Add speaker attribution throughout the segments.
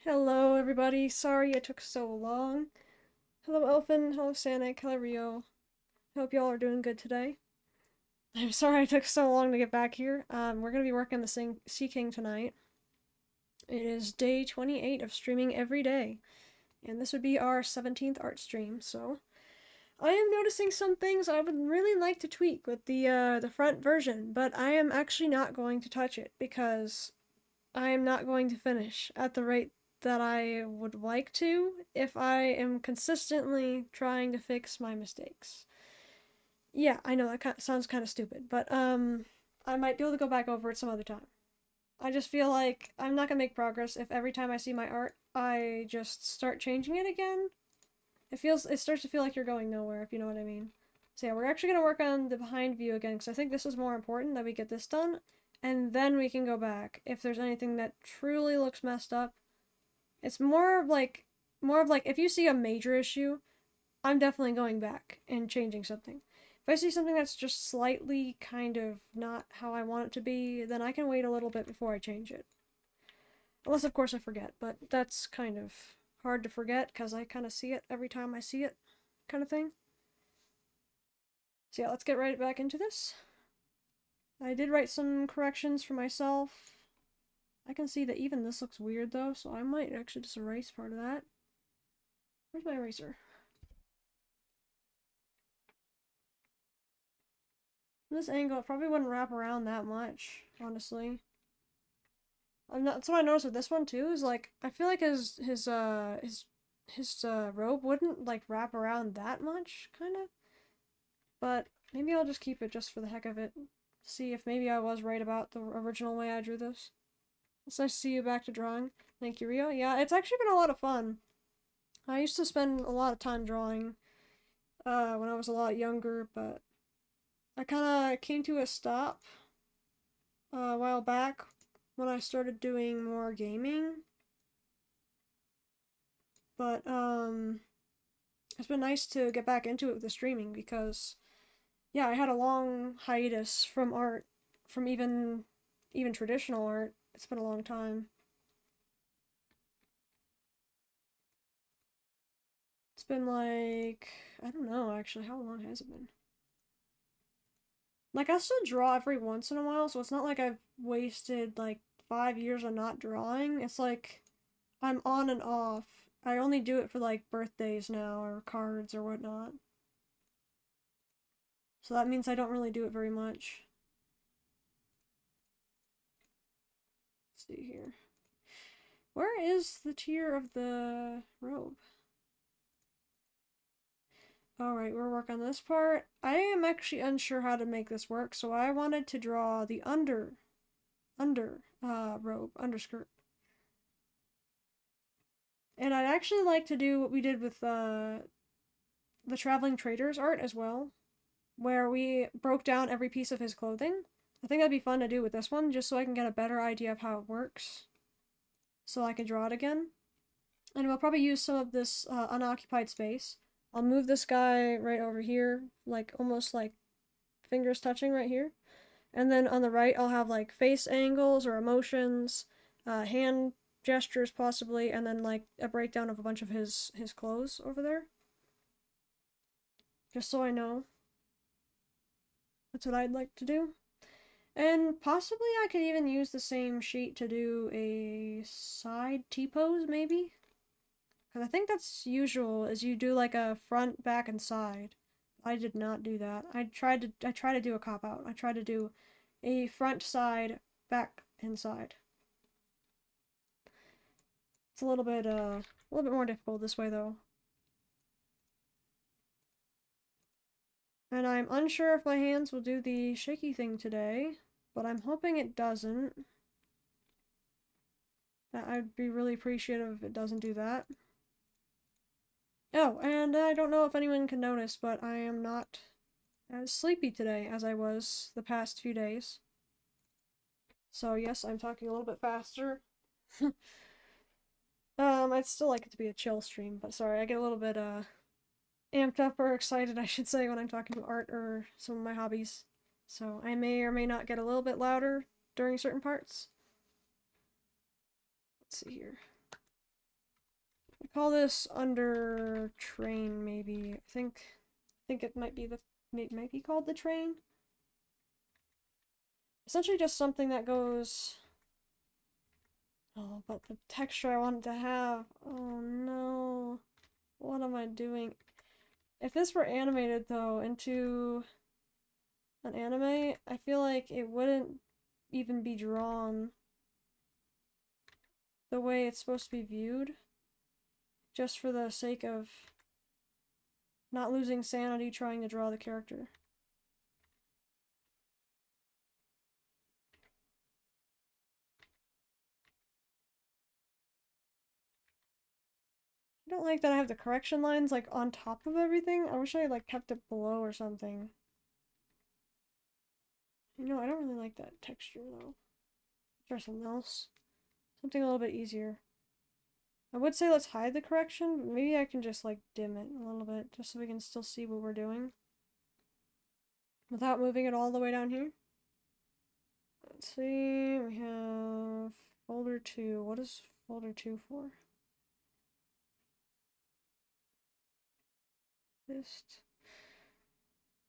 Speaker 1: Hello, everybody. Sorry it took so long. Hello, Elfin. Hello, Sanic. Hello, Rio. Hope y'all are doing good today. I'm sorry it took so long to get back here. We're gonna be working the Sea King tonight. It is day 28 of streaming every day, and this would be our 17th art stream. So I am noticing some things I would really like to tweak with the front version, but I am actually not going to touch it because I am not going to finish at the rate that I would like to if I am consistently trying to fix my mistakes. Yeah, I know that sounds kind of stupid, but I might be able to go back over it some other time. I just feel like I'm not gonna make progress if every time I see my art, I just start changing it again. It starts to feel like you're going nowhere, if you know what I mean. So yeah, we're actually gonna work on the behind view again because I think this is more important that we get this done, and then we can go back if there's anything that truly looks messed up. It's more of like if you see a major issue, I'm definitely going back and changing something. If I see something that's just slightly kind of not how I want it to be, then I can wait a little bit before I change it. Unless, of course, I forget, but that's kind of hard to forget because I kind of see it every time I see it, kind of thing. So, yeah, let's get right back into this. I did write some corrections for myself. I can see that even this looks weird though, so I might actually just erase part of that. Where's my eraser? This angle, it probably wouldn't wrap around that much, honestly. That's what I noticed with this one too. Is like I feel like his robe wouldn't like wrap around that much, kind of. But maybe I'll just keep it just for the heck of it. See if maybe I was right about the original way I drew this. It's nice to see you back to drawing. Thank you, Rio. Yeah, it's actually been a lot of fun. I used to spend a lot of time drawing when I was a lot younger, but I kind of came to a stop a while back when I started doing more gaming. But it's been nice to get back into it with the streaming because yeah, I had a long hiatus from art, from even traditional art. It's been a long time. It's been like I don't know actually, how long has it been? Like I still draw every once in a while, so it's not like I've wasted like 5 years of not drawing. It's like I'm on and off. I only do it for like birthdays now or cards or whatnot. So that means I don't really do it very much. Let's see here. Where is the tier of the robe? Alright, we'll work on this part. I am actually unsure how to make this work, so I wanted to draw the robe, underskirt. And I'd actually like to do what we did with the traveling trader's art as well, where we broke down every piece of his clothing. I think that'd be fun to do with this one, just so I can get a better idea of how it works, so I can draw it again. And we'll probably use some of this unoccupied space. I'll move this guy right over here, like almost like fingers touching right here. And then on the right, I'll have like face angles or emotions, hand gestures possibly, and then like a breakdown of a bunch of his clothes over there. Just so I know. That's what I'd like to do. And possibly I could even use the same sheet to do a side T-pose, maybe? Because I think that's usual, is you do like a front, back, and side. I did not do that. I tried to do a cop-out. I tried to do a front, side, back, and side. It's a little bit more difficult this way though. And I'm unsure if my hands will do the shaky thing today, but I'm hoping it doesn't. I'd be really appreciative if it doesn't do that. Oh, and I don't know if anyone can notice, but I am not as sleepy today as I was the past few days. So yes, I'm talking a little bit faster. I'd still like it to be a chill stream, but sorry, I get a little bit amped up or excited, I should say, when I'm talking about art or some of my hobbies. So I may or may not get a little bit louder during certain parts. Let's see here. We call this under train, maybe. I think it might be called the train. Essentially just something that goes. Oh, but the texture I wanted to have. Oh no. What am I doing? If this were animated though into an anime, I feel like it wouldn't even be drawn the way it's supposed to be viewed, just for the sake of not losing sanity trying to draw the character. I don't like that I have the correction lines like on top of everything. I wish I like kept it below or something. You know, I don't really like that texture though. Try something else. Something a little bit easier. I would say let's hide the correction, but maybe I can just like dim it a little bit just so we can still see what we're doing without moving it all the way down here. Let's see, we have folder 2. What is folder 2 for?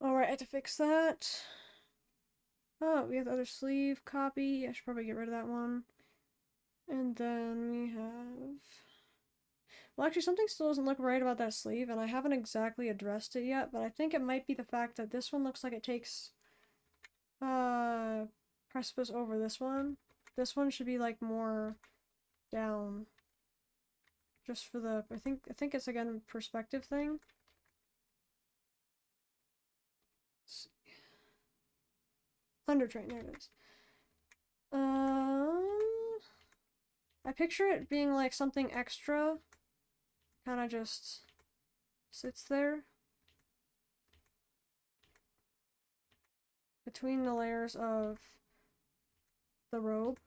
Speaker 1: Alright, I have to fix that. Oh, we have the other sleeve copy. I should probably get rid of that one. And then we have... Well, actually, something still doesn't look right about that sleeve, and I haven't exactly addressed it yet, but I think it might be the fact that this one looks like it takes precipice over this one. This one should be like more down. Just for the I think it's again a perspective thing. Undertrain, there it is. I picture it being like something extra. Kinda just sits there. Between the layers of the robe.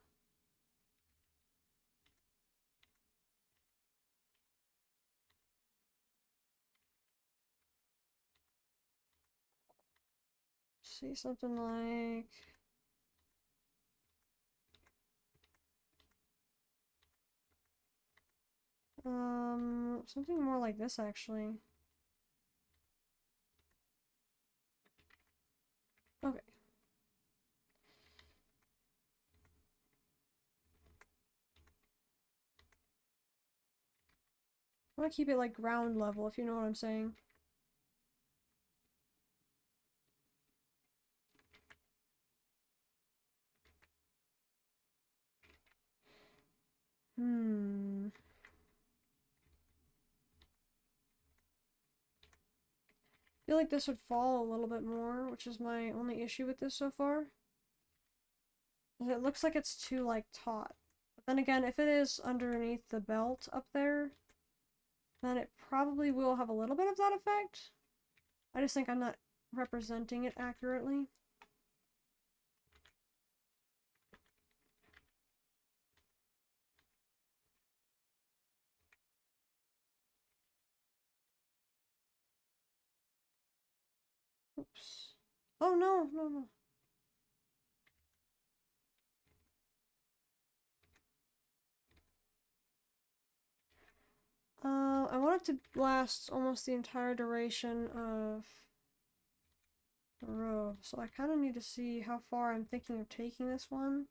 Speaker 1: See, something like... something more like this, actually. Okay. I want to keep it like ground level, if you know what I'm saying. I feel like this would fall a little bit more, which is my only issue with this so far. It looks like it's too, like, taut. But then again, if it is underneath the belt up there, then it probably will have a little bit of that effect. I just think I'm not representing it accurately. Oops. Oh, no, no, no. I want it to last almost the entire duration of the robe, so I kind of need to see how far I'm thinking of taking this one.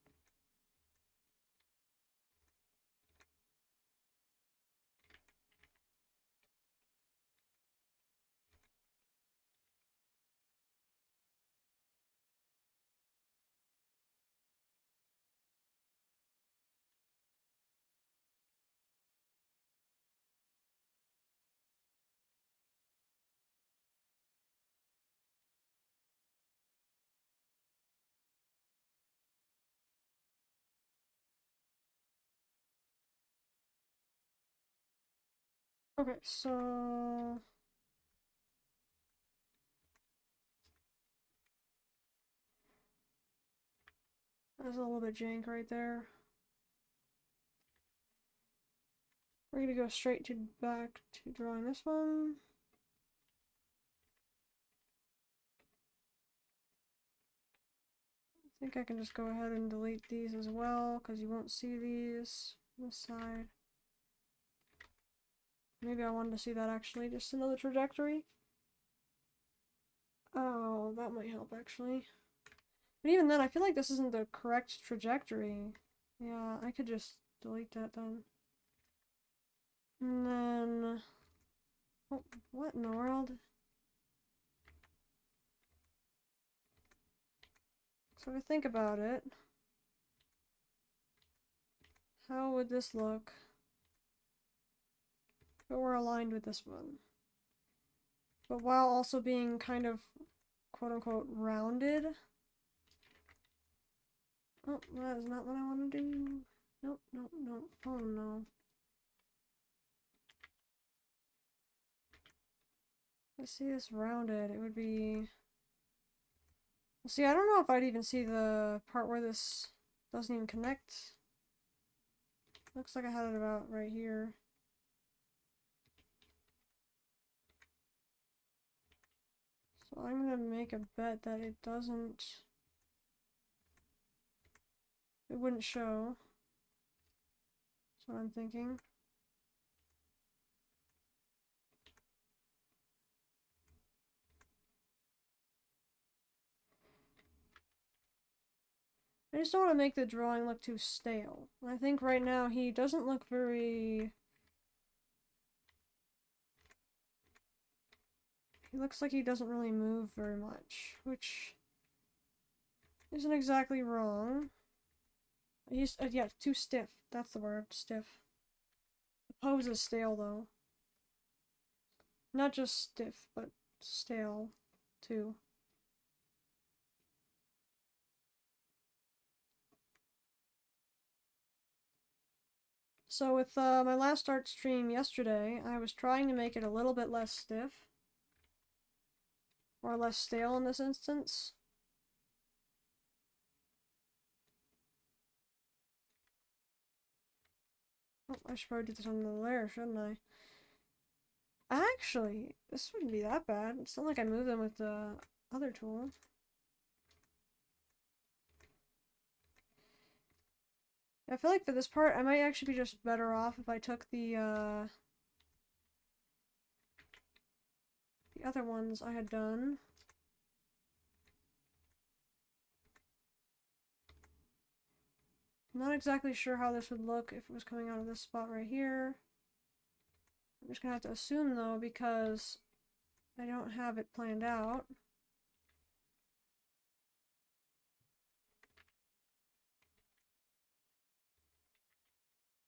Speaker 1: Okay, so... That's a little bit jank right there. We're gonna go straight to back to drawing this one. I think I can just go ahead and delete these as well, because you won't see these on the side. Maybe I wanted to see that actually, just another trajectory. Oh, that might help actually. But even then, I feel like this isn't the correct trajectory. Yeah, I could just delete that then. And then... Oh, what in the world? So if I think about it, how would this look if it were aligned with this one? But while also being kind of quote-unquote rounded. Oh, that is not what I want to do. Nope, nope, nope. Oh no. Let's see this rounded. It would be... See, I don't know if I'd even see the part where this doesn't even connect. Looks like I had it about right here. So I'm gonna make a bet that it doesn't... It wouldn't show. That's what I'm thinking. I just don't want to make the drawing look too stale. I think right now he doesn't look very... He looks like he doesn't really move very much, which isn't exactly wrong. He's, yeah, too stiff. That's the word, stiff. The pose is stale, though. Not just stiff, but stale, too. So with my last art stream yesterday, I was trying to make it a little bit less stiff. Or less stale in this instance. Oh, I should probably do this on the layer, shouldn't I? Actually, this wouldn't be that bad. It's not like I moved them with the other tool. I feel like for this part, I might actually be just better off if I took the other ones I had done. I'm not exactly sure how this would look if it was coming out of this spot right here. I'm just gonna have to assume though, because I don't have it planned out.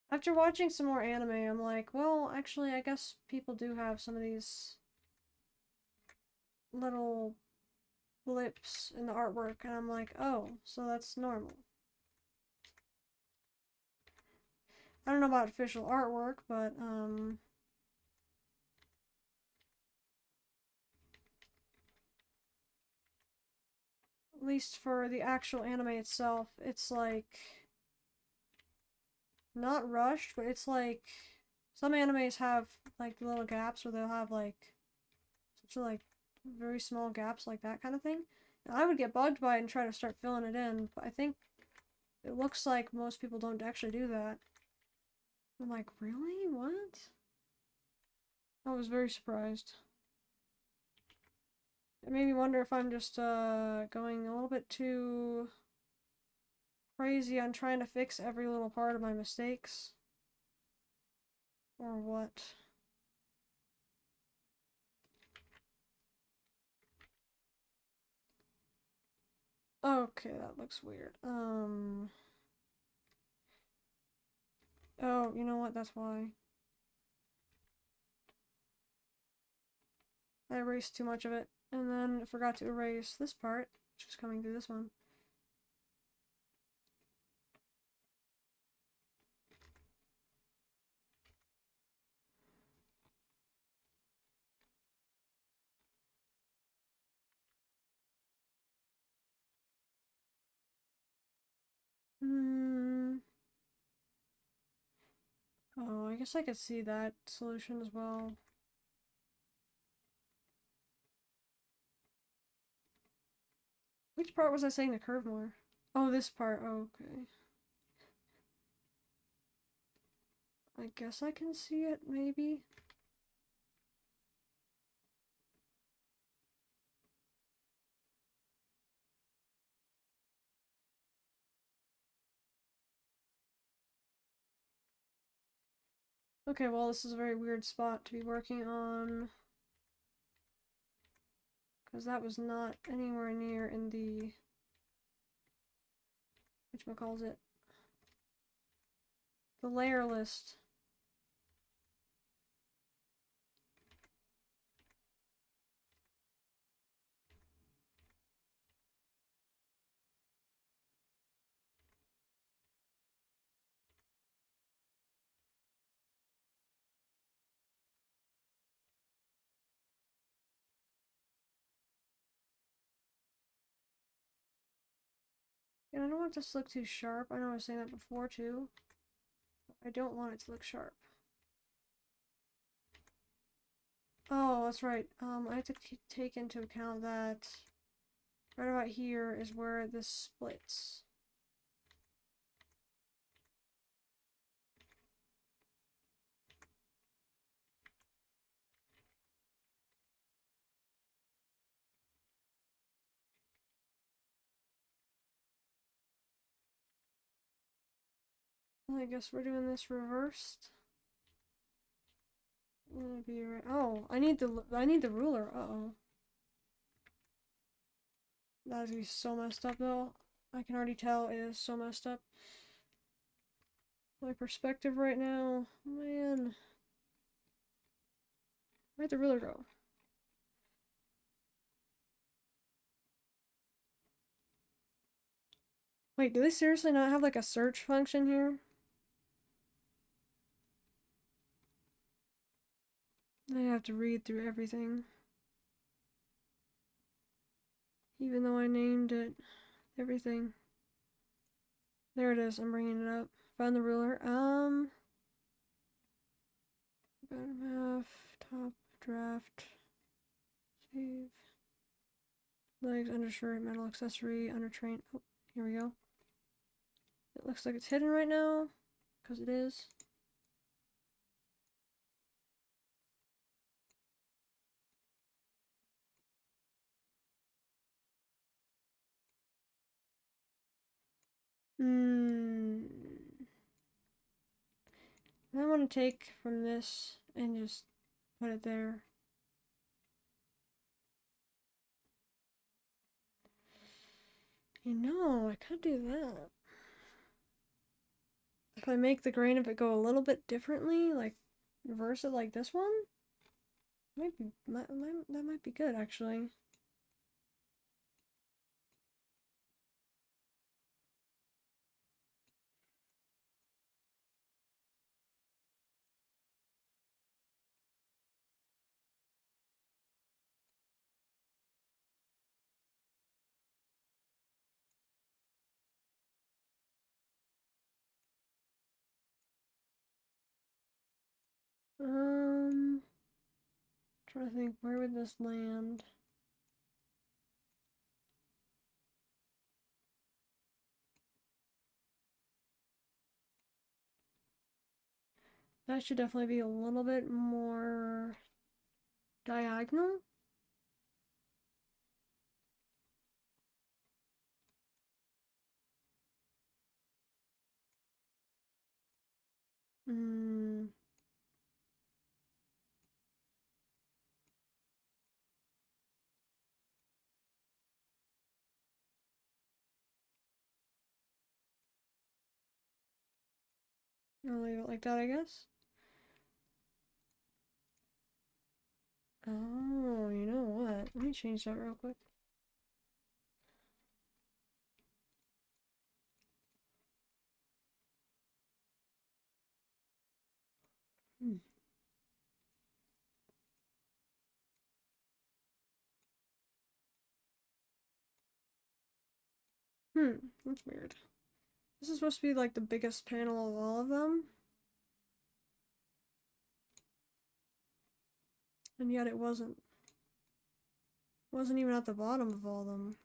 Speaker 1: After watching some more anime, I'm like, well, actually, I guess people do have some of these little blips in the artwork, and I'm like, oh, so that's normal. I don't know about official artwork, but, at least for the actual anime itself, it's like not rushed, but it's like some animes have like little gaps where they'll have like such like very small gaps like that kind of thing. And I would get bugged by it and try to start filling it in, but I think it looks like most people don't actually do that. I'm like, really? What? I was very surprised. It made me wonder if I'm just going a little bit too crazy on trying to fix every little part of my mistakes. Or what? Okay, that looks weird. Oh, you know what? That's why. I erased too much of it. And then I forgot to erase this part, which is coming through this one. Hmm. Oh, I guess I could see that solution as well. Which part was I saying to curve more? Oh, this part. Oh, okay. I guess I can see it, maybe? Okay, well, this is a very weird spot to be working on. Because that was not anywhere near in the... whatchamacallit? The layer list. And I don't want this to look too sharp. I know I was saying that before too. I don't want it to look sharp. Oh, that's right. I have to take into account that right about here is where this splits. I guess we're doing this reversed. Be right. Oh, I need the ruler. Uh-oh. That is gonna be so messed up though. I can already tell it is so messed up. My perspective right now, man. Where'd the ruler go? Wait, do they seriously not have like a search function here? I have to read through everything. Even though I named it everything. There it is. I'm bringing it up. Found the ruler. Bottom half, top, draft, save. Legs, undershirt, metal accessory, under train. Oh, here we go. It looks like it's hidden right now, because it is. I want to take from this and just put it there. You know, I could do that. If I make the grain of it go a little bit differently, like reverse it like this one, that might be good actually. Trying to think, where would this land? That should definitely be a little bit more diagonal. I'll leave it like that, I guess. Oh, you know what? Let me change that real quick. That's weird. This is supposed to be like the biggest panel of all of them. And yet it wasn't. Wasn't even at the bottom of all of them.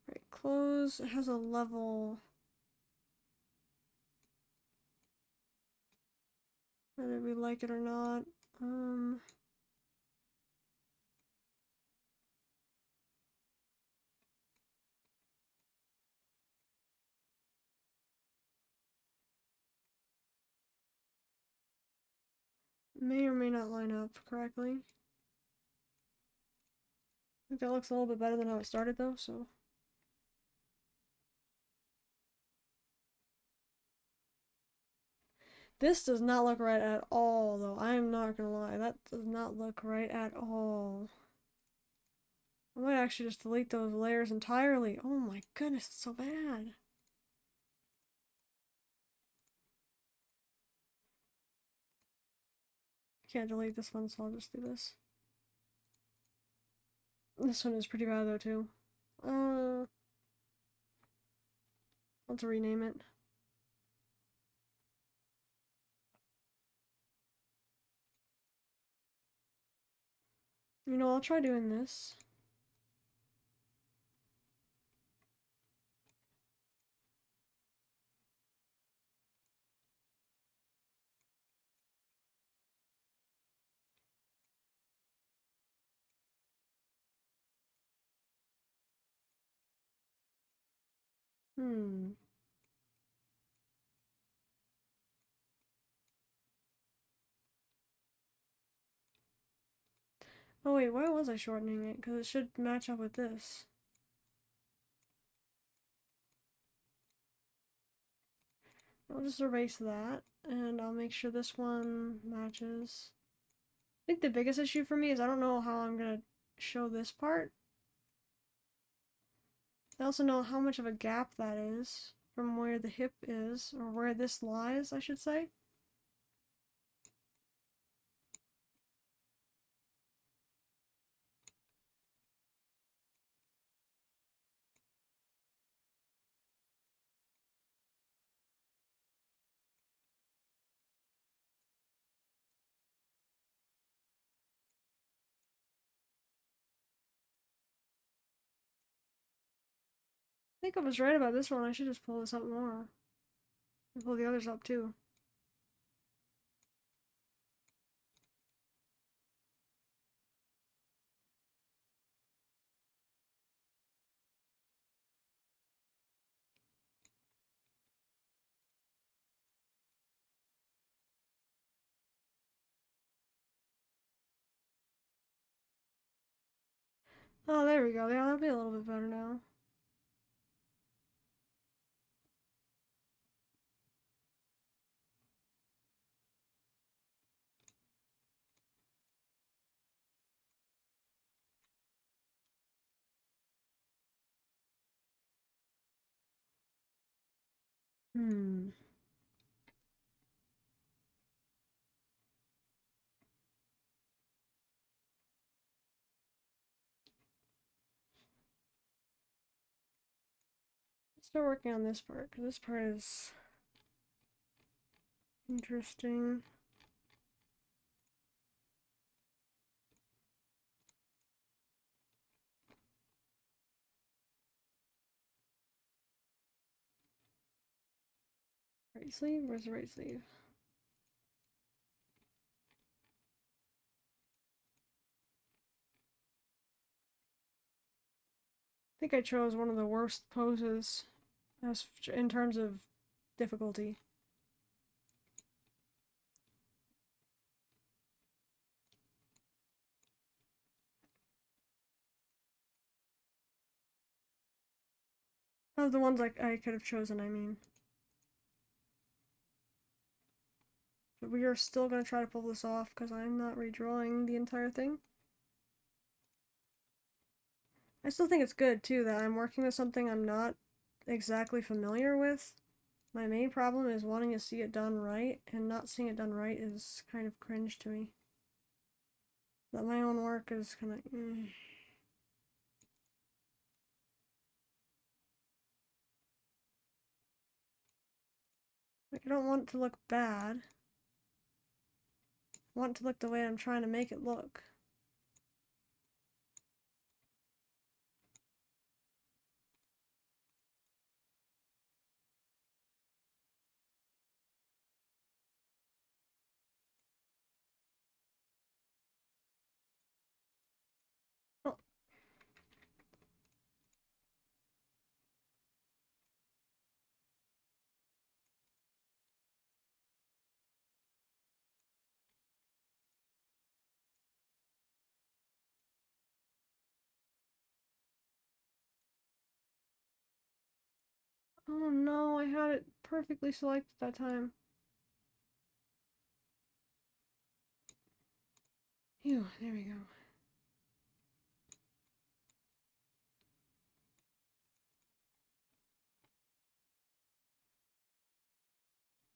Speaker 1: Right, close. It has a level. Whether we like it or not. may or may not line up correctly. I think that looks a little bit better than how it started though, so. This does not look right at all though, I'm not gonna lie, that does not look right at all. I might actually just delete those layers entirely. Oh my goodness, it's so bad. I can't delete this one, so I'll just do this. This one is pretty bad though too. Let's rename it. You know, I'll try doing this. Hmm. Oh wait, why was I shortening it? Because it should match up with this. I'll just erase that, and I'll make sure this one matches. I think the biggest issue for me is I don't know how I'm gonna show this part. I also know how much of a gap that is from where the hip is, or where this lies, I should say. I think I was right about this one. I should just pull this up more. And pull the others up too. Oh, there we go. Yeah, that'll be a little bit better now. Hmm. Let's start working on this part, because this part is interesting. Right sleeve? Where's the right sleeve? I think I chose one of the worst poses as in terms of difficulty. Of the ones I could have chosen, I mean. But we are still going to try to pull this off because I'm not redrawing the entire thing. I still think it's good too that I'm working with something I'm not exactly familiar with. My main problem is wanting to see it done right, and not seeing it done right is kind of cringe to me. That my own work is kind of. Like, I don't want it to look bad. I want it to look the way I'm trying to make it look. Oh, Oh no, I had it perfectly selected that time. Phew, there we go.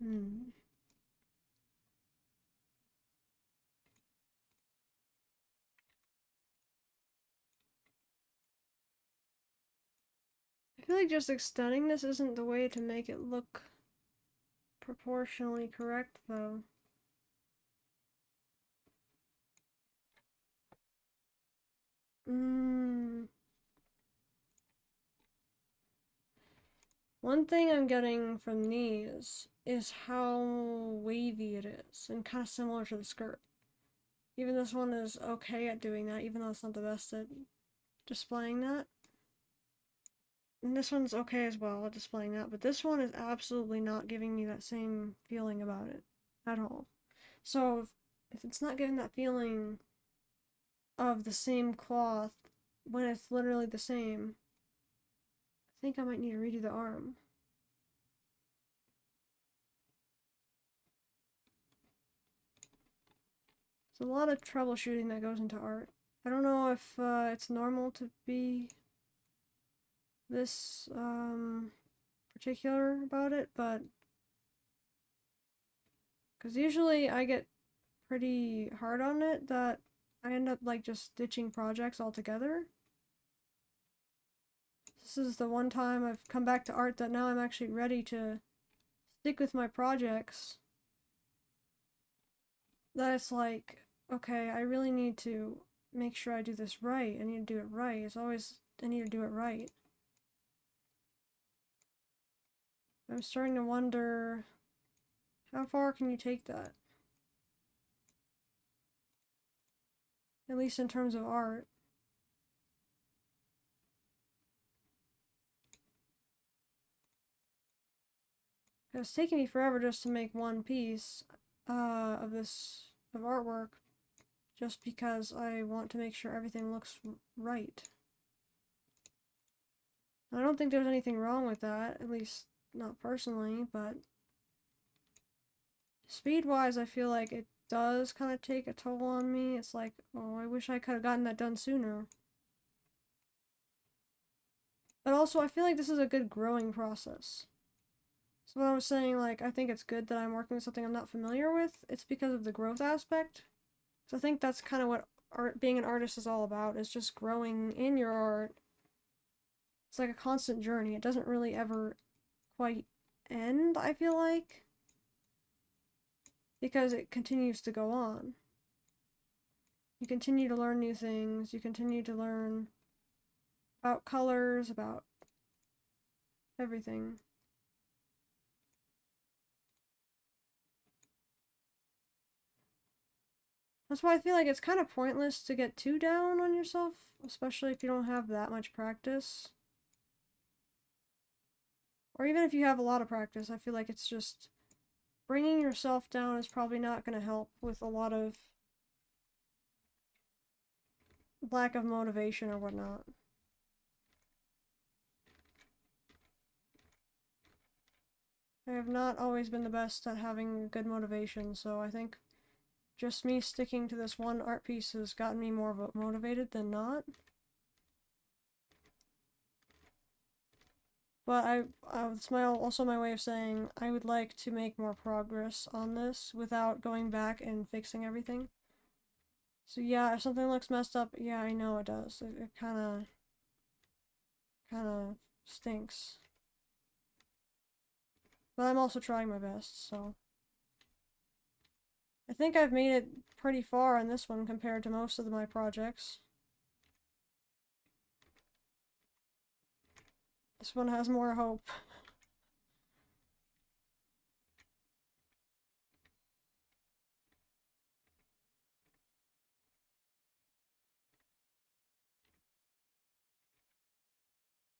Speaker 1: Hmm. I feel like just extending this isn't the way to make it look proportionally correct, though. Mmm. One thing I'm getting from these is how wavy it is, and kind of similar to the skirt. Even this one is okay at doing that, even though it's not the best at displaying that. And this one's okay as well at displaying that, but this one is absolutely not giving me that same feeling about it at all. So if it's not giving that feeling of the same cloth when it's literally the same, I think I might need to redo the arm. There's a lot of troubleshooting that goes into art. I don't know if it's normal to be this particular about it, but because usually I get pretty hard on it that I end up like just ditching projects altogether. This is the one time I've come back to art that now I'm actually ready to stick with my projects. That it's like, okay, I really need to make sure I do this right. I need to do it right. It's always, I need to do it right. I'm starting to wonder, how far can you take that? At least in terms of art. It's taking me forever just to make one piece of this of artwork, just because I want to make sure everything looks right. I don't think there's anything wrong with that, at least not personally, but speed-wise, I feel like it does kind of take a toll on me. It's like, oh, I wish I could have gotten that done sooner. But also, I feel like this is a good growing process. So when I was saying, like, I think it's good that I'm working with something I'm not familiar with, it's because of the growth aspect. So I think that's kind of what art, being an artist is all about, is just growing in your art. It's like a constant journey. It doesn't really ever quite end, I feel like, because it continues to go on. You continue to learn new things, you continue to learn about colors, about everything. That's why I feel like it's kind of pointless to get too down on yourself, especially if you don't have that much practice. Or even if you have a lot of practice, I feel like it's just bringing yourself down is probably not going to help with a lot of lack of motivation or whatnot. I have not always been the best at having good motivation, so I think just me sticking to this one art piece has gotten me more motivated than not. But it's also my way of saying I would like to make more progress on this without going back and fixing everything. So yeah, if something looks messed up, yeah, I know it does. It kind of stinks. But I'm also trying my best, so I think I've made it pretty far on this one compared to most of my projects. This one has more hope.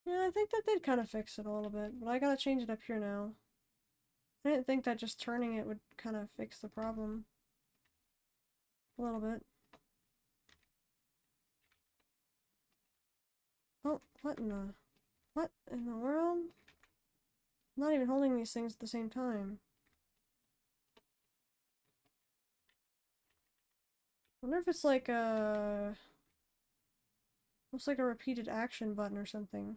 Speaker 1: Yeah, I think that did kind of fix it a little bit, but I gotta change it up here now. I didn't think that just turning it would kind of fix the problem. A little bit. Oh, what in the world? I'm not even holding these things at the same time. I wonder if it's like a... looks like a repeated action button or something.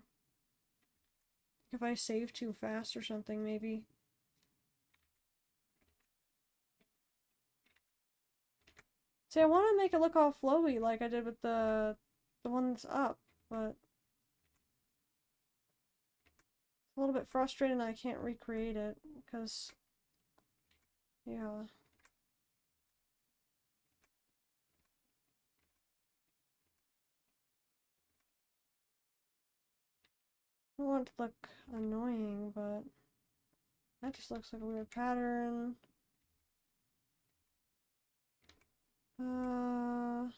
Speaker 1: If I save too fast or something, maybe. See, I want to make it look all flowy like I did with the one that's up, but it's a little bit frustrating that I can't recreate it, because, yeah. I don't want it to look annoying, but that just looks like a weird pattern. I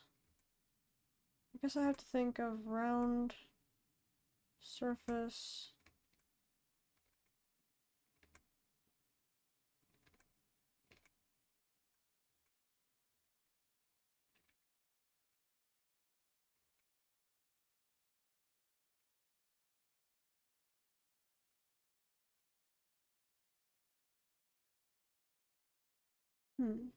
Speaker 1: guess I have to think of round surface. Hmm.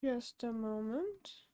Speaker 1: Just a moment.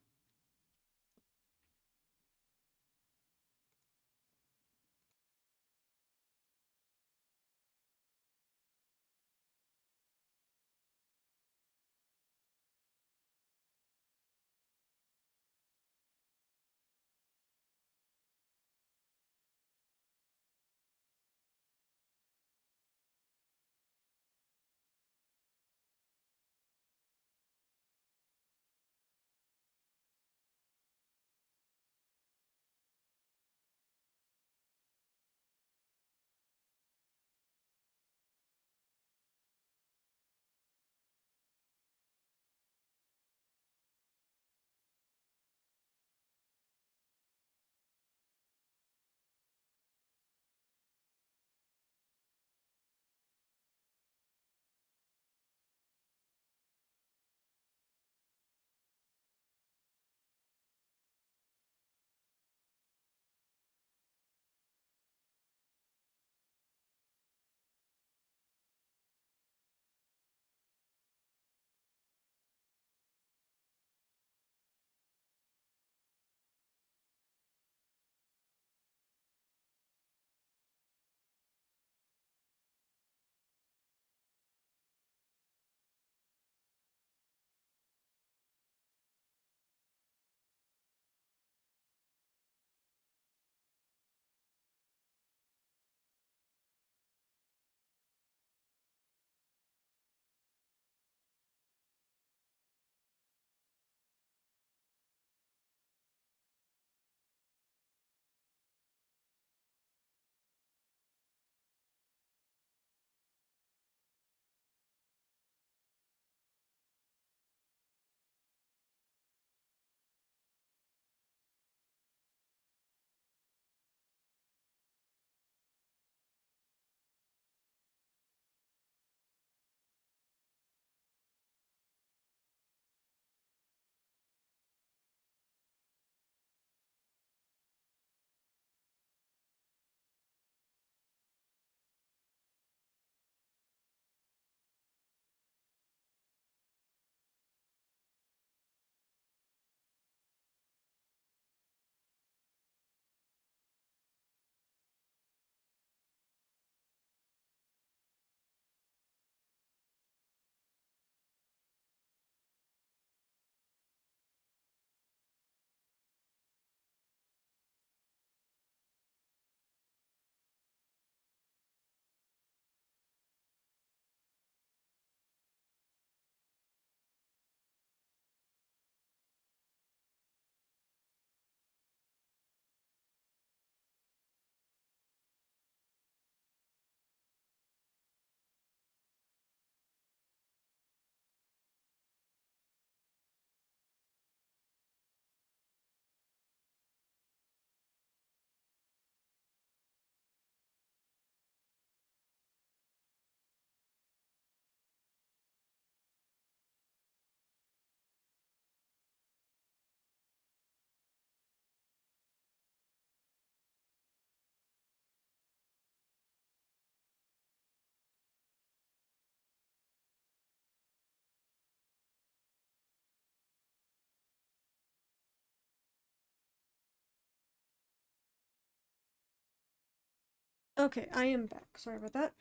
Speaker 1: Okay, I am back. Sorry about that.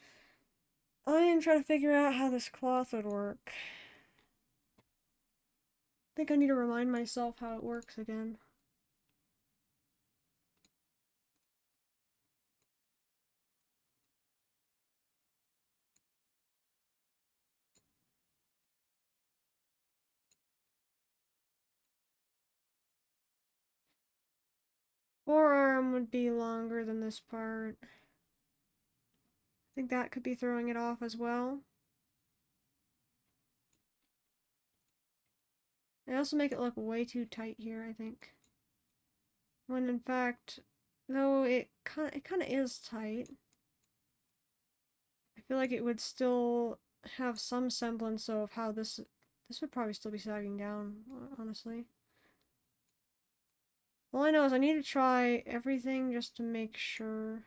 Speaker 1: I am trying to figure out how this cloth would work. I think I need to remind myself how it works again. Forearm would be longer than this part. I think that could be throwing it off as well. They also make it look way too tight here, I think. When in fact, though it kind of is tight. I feel like it would still have some semblance of how this would probably still be sagging down, honestly. All I know is I need to try everything just to make sure.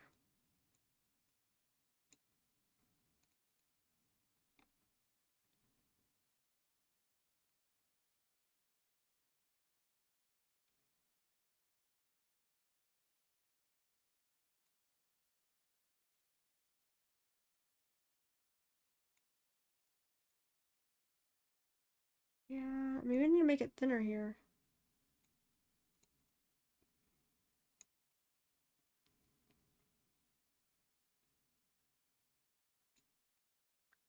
Speaker 1: Yeah, maybe I need to make it thinner here.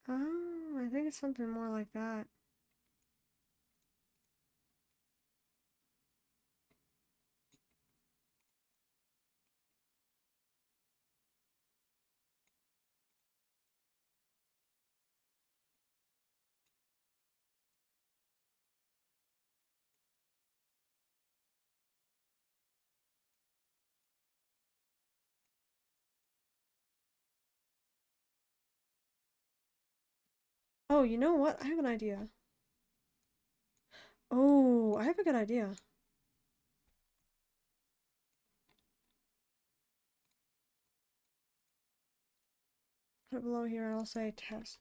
Speaker 1: Oh, I think it's something more like that. Oh, you know what? I have an idea. Oh, I have a good idea. Put it below here and I'll say test.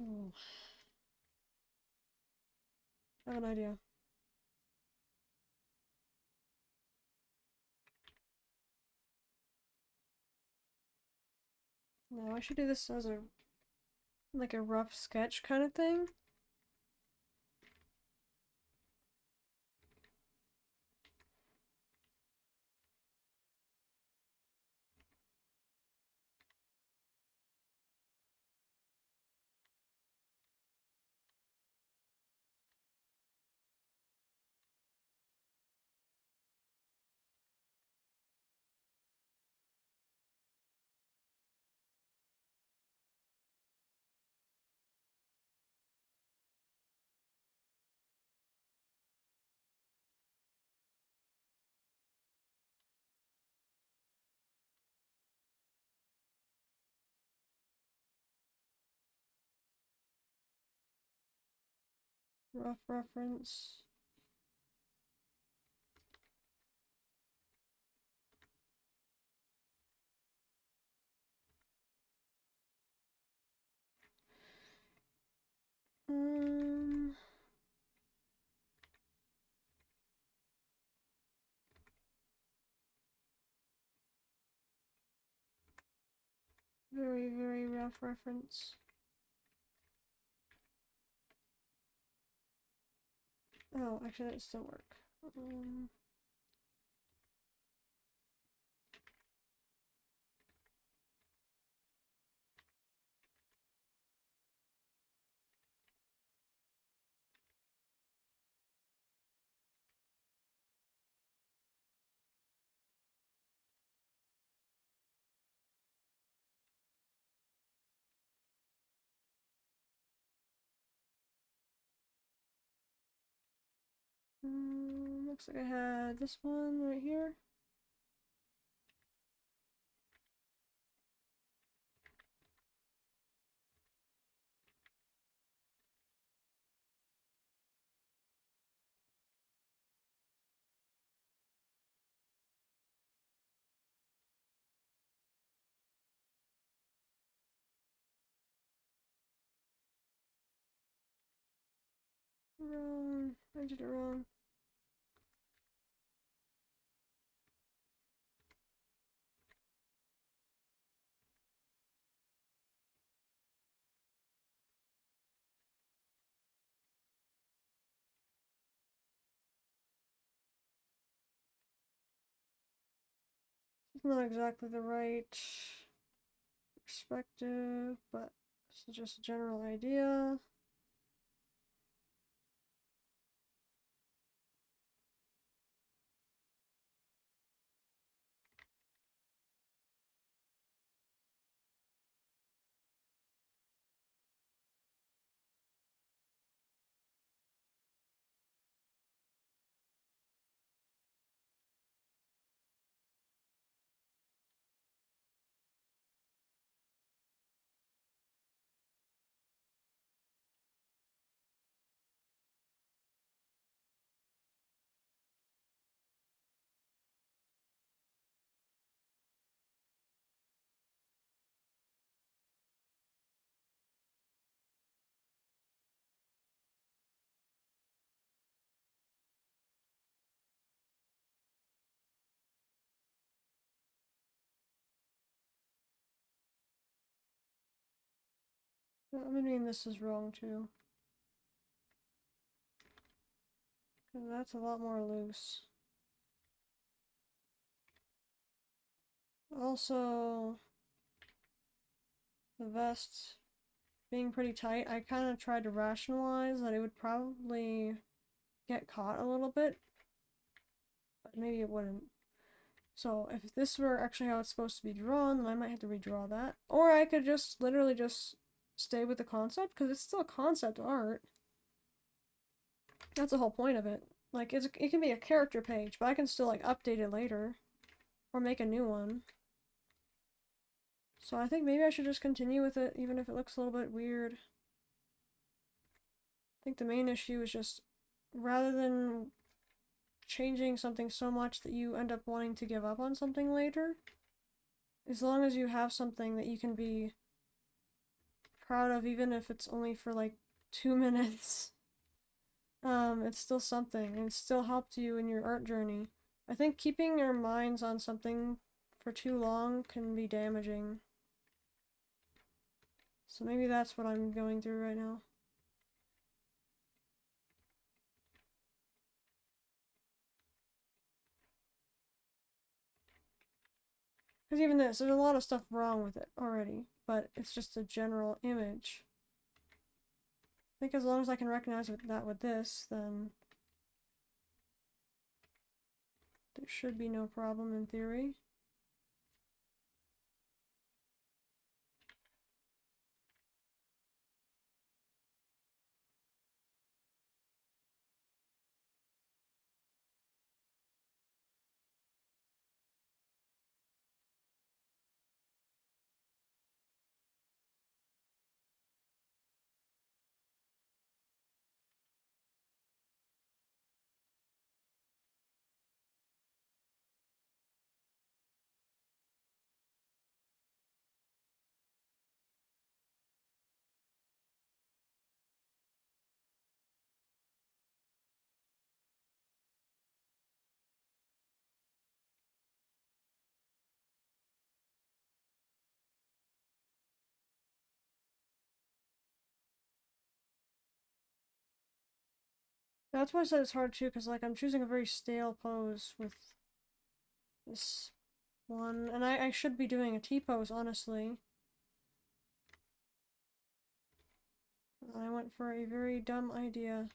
Speaker 1: Oh, I have an idea. No, I should do this as like a rough sketch kind of thing. Rough reference. Um, very, very rough reference. Oh, actually, that would still work. Um, looks like I had this one right here. Wrong. I did it wrong. It's not exactly the right perspective, but this is just a general idea. I mean, this is wrong too. Because that's a lot more loose. Also, the vest being pretty tight, I kind of tried to rationalize that it would probably get caught a little bit, but maybe it wouldn't. So if this were actually how it's supposed to be drawn, then I might have to redraw that. Or I could just literally just stay with the concept, because it's still concept art. That's the whole point of it. Like, it can be a character page, but I can still, like, update it later. Or make a new one. So I think maybe I should just continue with it, even if it looks a little bit weird. I think the main issue is just, rather than changing something so much that you end up wanting to give up on something later, as long as you have something that you can be proud of, even if it's only for like 2 minutes, it's still something, and it still helped you in your art journey. I think keeping our minds on something for too long can be damaging. So maybe that's what I'm going through right now. Because even this, there's a lot of stuff wrong with it already, but it's just a general image. I think as long as I can recognize that with this, then there should be no problem in theory. That's why I said it's hard too, because like I'm choosing a very stale pose with this one, and I should be doing a T-pose, honestly. I went for a very dumb idea.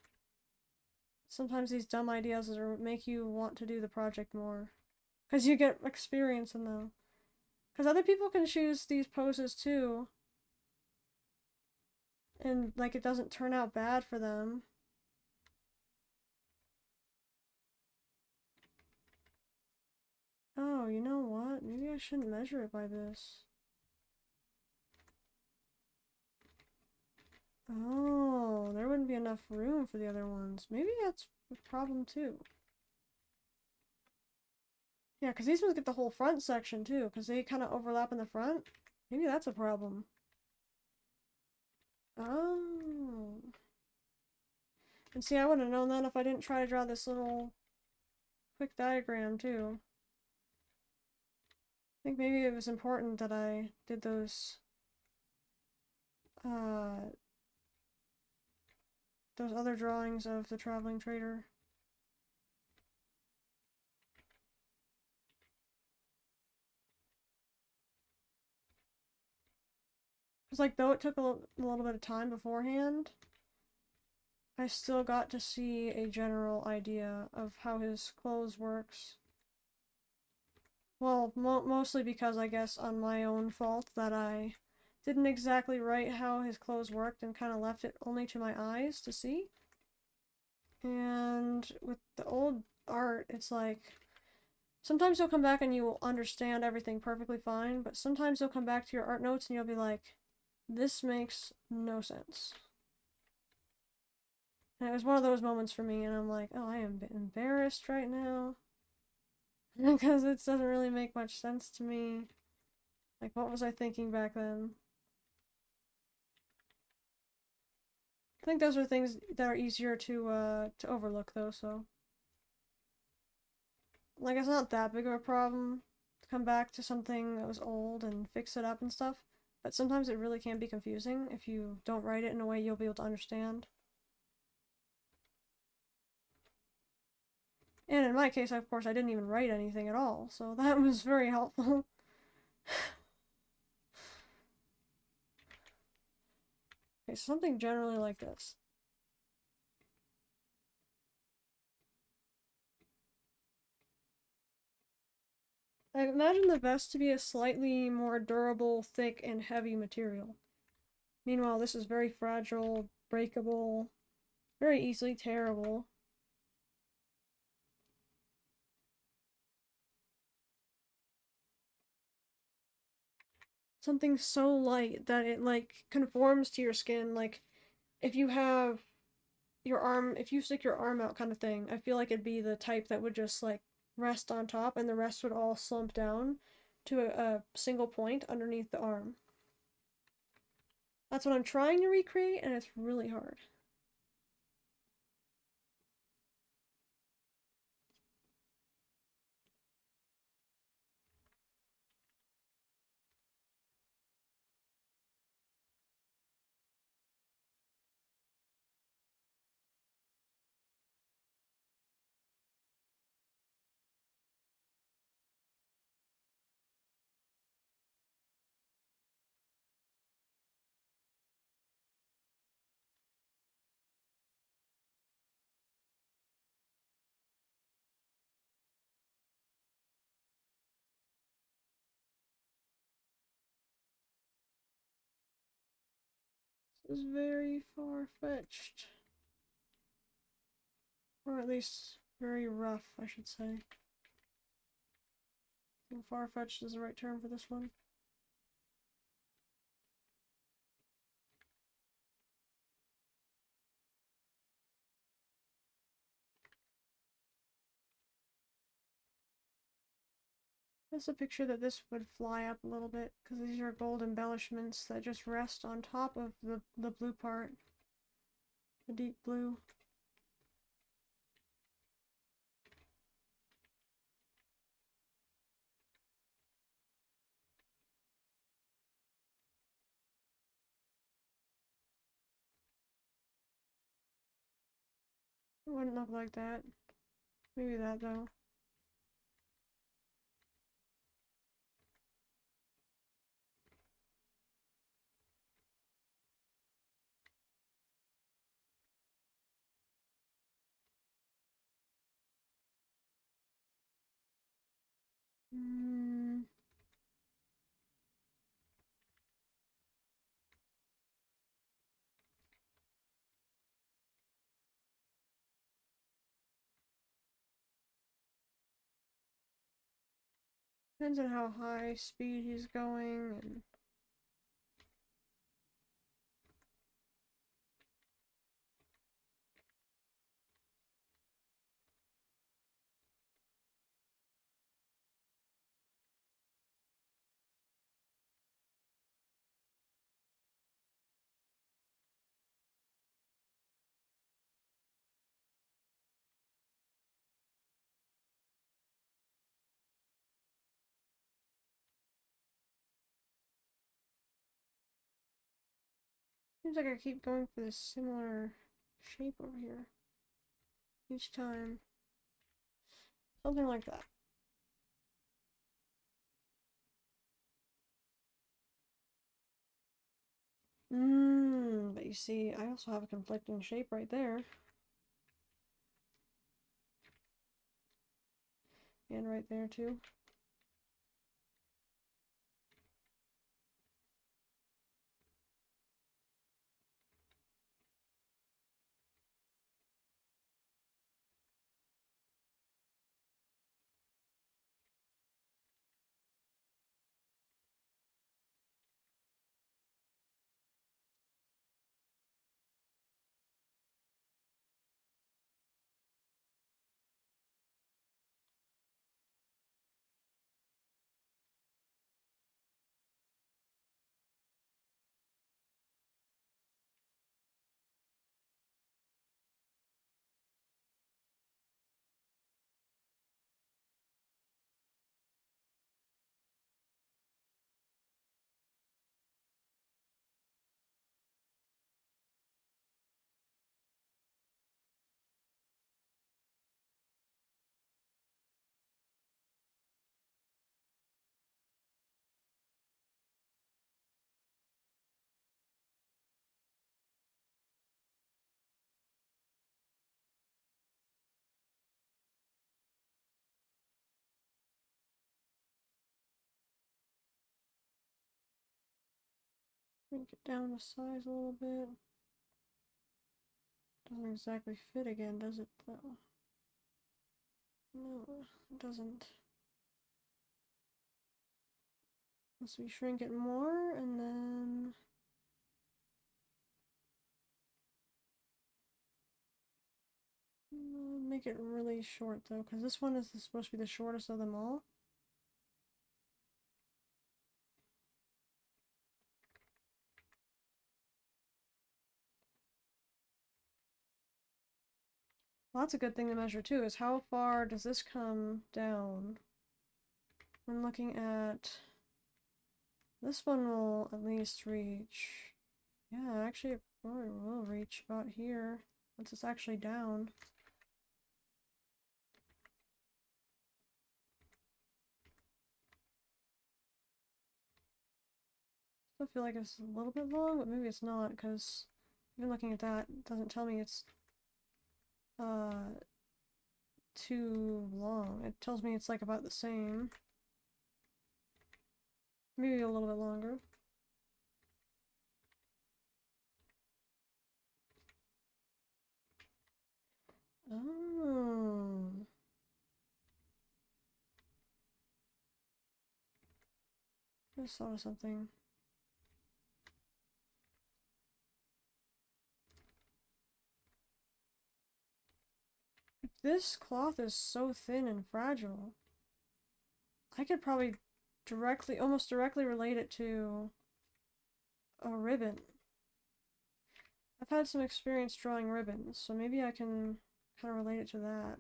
Speaker 1: Sometimes these dumb ideas make you want to do the project more. Because you get experience in them. Because other people can choose these poses too. And, like, it doesn't turn out bad for them. Oh, you know what? Maybe I shouldn't measure it by this. Oh, there wouldn't be enough room for the other ones. Maybe that's a problem too. Yeah, because these ones get the whole front section too, because they kind of overlap in the front. Maybe that's a problem. Oh. And see, I would have known that if I didn't try to draw this little quick diagram too. I think maybe it was important that I did uh, those other drawings of the traveling trader. Because, like, though it took a little bit of time beforehand, I still got to see a general idea of how his clothes works. Well, mostly because I guess on my own fault that I didn't exactly write how his clothes worked and kind of left it only to my eyes to see. And with the old art, it's like sometimes you'll come back and you will understand everything perfectly fine, but sometimes you'll come back to your art notes and you'll be like, this makes no sense. And it was one of those moments for me, and I'm like, oh, I am embarrassed right now. Because it doesn't really make much sense to me. Like, what was I thinking back then? I think those are things that are easier to overlook, though, so. Like, it's not that big of a problem to come back to something that was old and fix it up and stuff. But sometimes it really can be confusing if you don't write it in a way you'll be able to understand. And in my case, of course, I didn't even write anything at all, so that was very helpful. Okay, so something generally like this. I imagine the vest to be a slightly more durable, thick, and heavy material. Meanwhile, this is very fragile, breakable, very easily tearable. Something so light that it, like, conforms to your skin. Like, if you have your arm, if you stick your arm out kind of thing, I feel like it'd be the type that would just, like, rest on top and the rest would all slump down to a single point underneath the arm. That's what I'm trying to recreate, and it's really hard. This is very far-fetched. Or at least very rough, I should say. I think far-fetched is the right term for this one. There's a picture that this would fly up a little bit, because these are gold embellishments that just rest on top of the blue part. The deep blue. It wouldn't look like that. Maybe that, though. Hmm. Depends on how high speed he's going, and seems like I keep going for this similar shape over here each time. Something like that. But you see, I also have a conflicting shape right there. And right there too. Shrink it down to size a little bit. Doesn't exactly fit again, does it though? No, it doesn't. Unless we shrink it more and then make it really short though, because this one is supposed to be the shortest of them all. Well, that's a good thing to measure too, is how far does this come down? When looking at this one will at least reach, yeah, actually it probably will reach about here once it's actually down. I feel like it's a little bit long, but maybe it's not, because even looking at that, it doesn't tell me it's uh too long. It tells me it's like about the same. Maybe a little bit longer. Oh. I just thought of something. If this cloth is so thin and fragile, I could probably almost directly relate it to a ribbon. I've had some experience drawing ribbons, so maybe I can kind of relate it to that.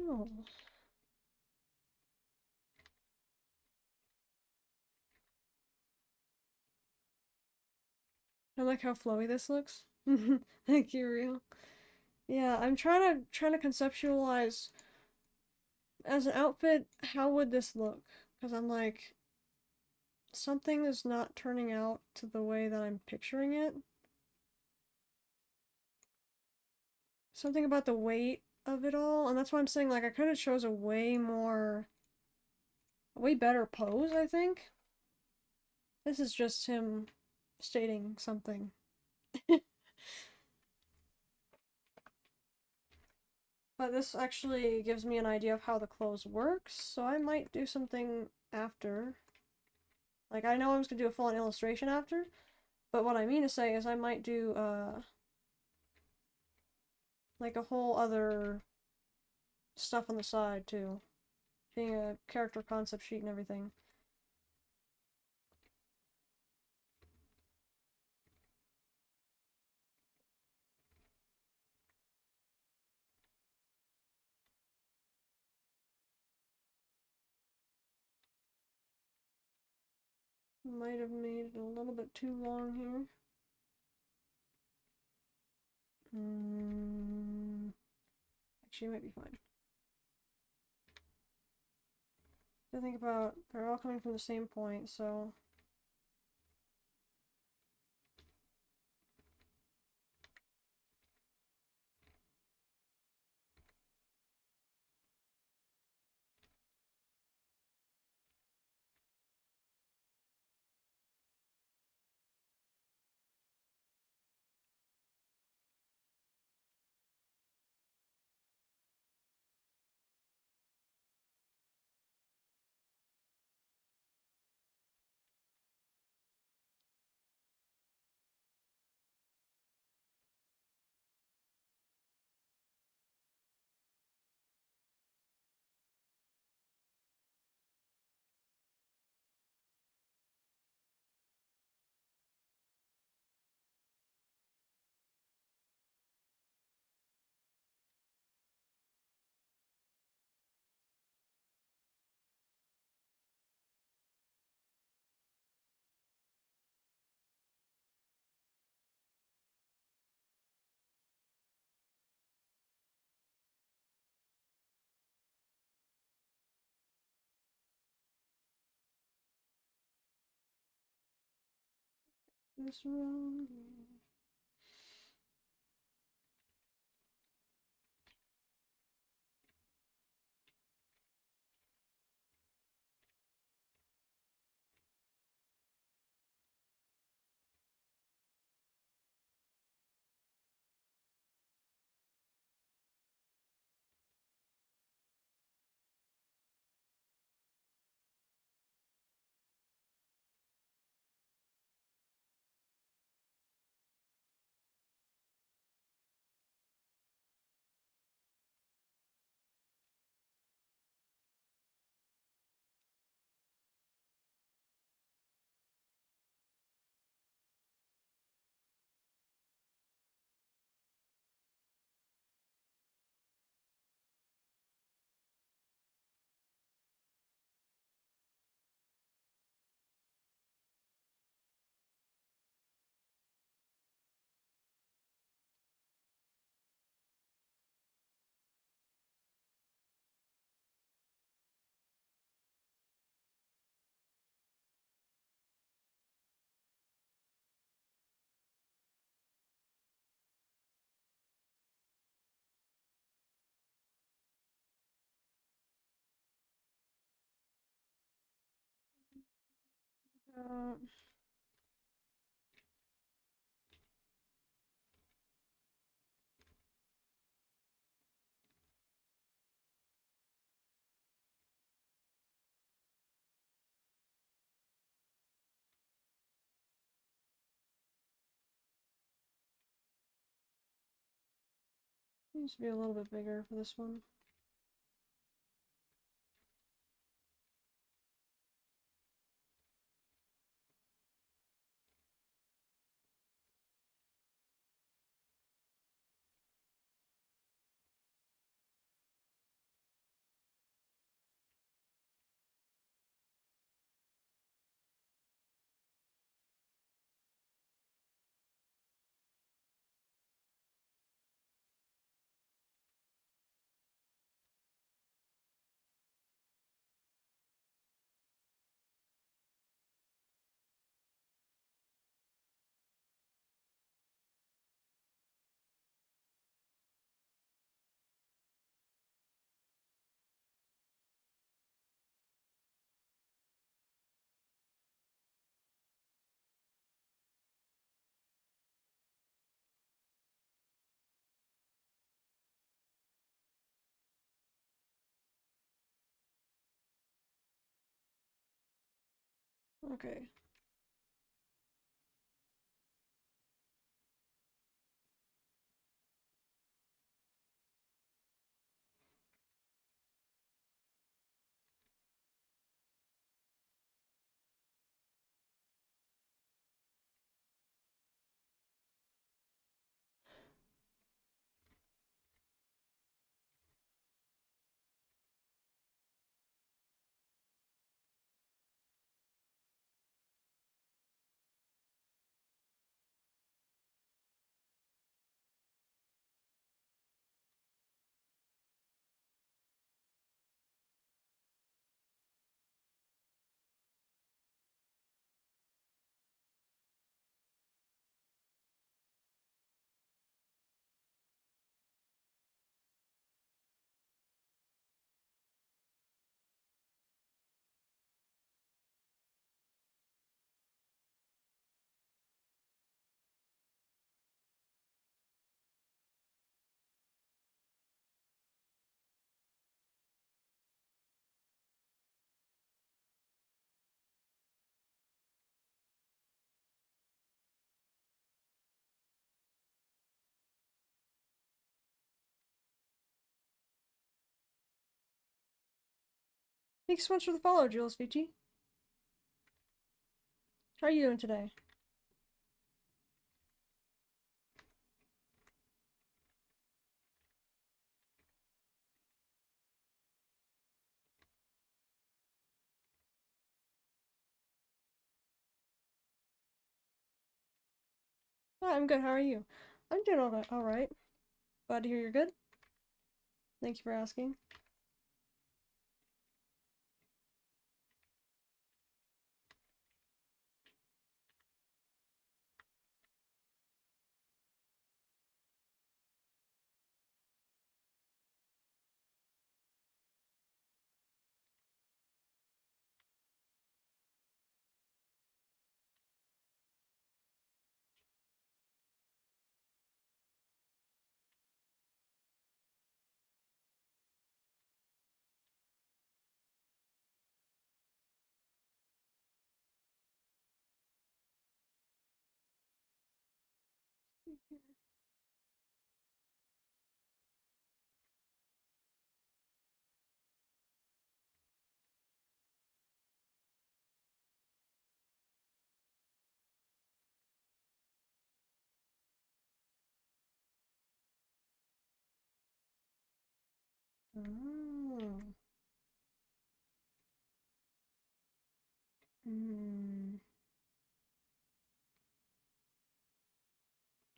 Speaker 1: Oh. I like how flowy this looks. Thank you, Rio. Yeah, I'm trying to conceptualize as an outfit, how would this look? Because I'm like, something is not turning out to the way that I'm picturing it. Something about the weight of it all, and that's why I'm saying, like, I could have chose a way better pose, I think. This is just him stating something. But this actually gives me an idea of how the clothes works, so I might do something after. Like, I know I'm just gonna do a full-on illustration after, but what I mean to say is I might do, like a whole other stuff on the side, too. Being a character concept sheet and everything. Might have made it a little bit too long here. Actually, it might be fine. To think about, they're all coming from the same point, so this wrong. Uh, Needs to be a little bit bigger for this one. Okay. Thanks so much for the follow, Jules Vici. How are you doing today? Oh, I'm good. How are you? I'm doing all right. Glad to hear you're good. Thank you for asking. Oh. Hmm.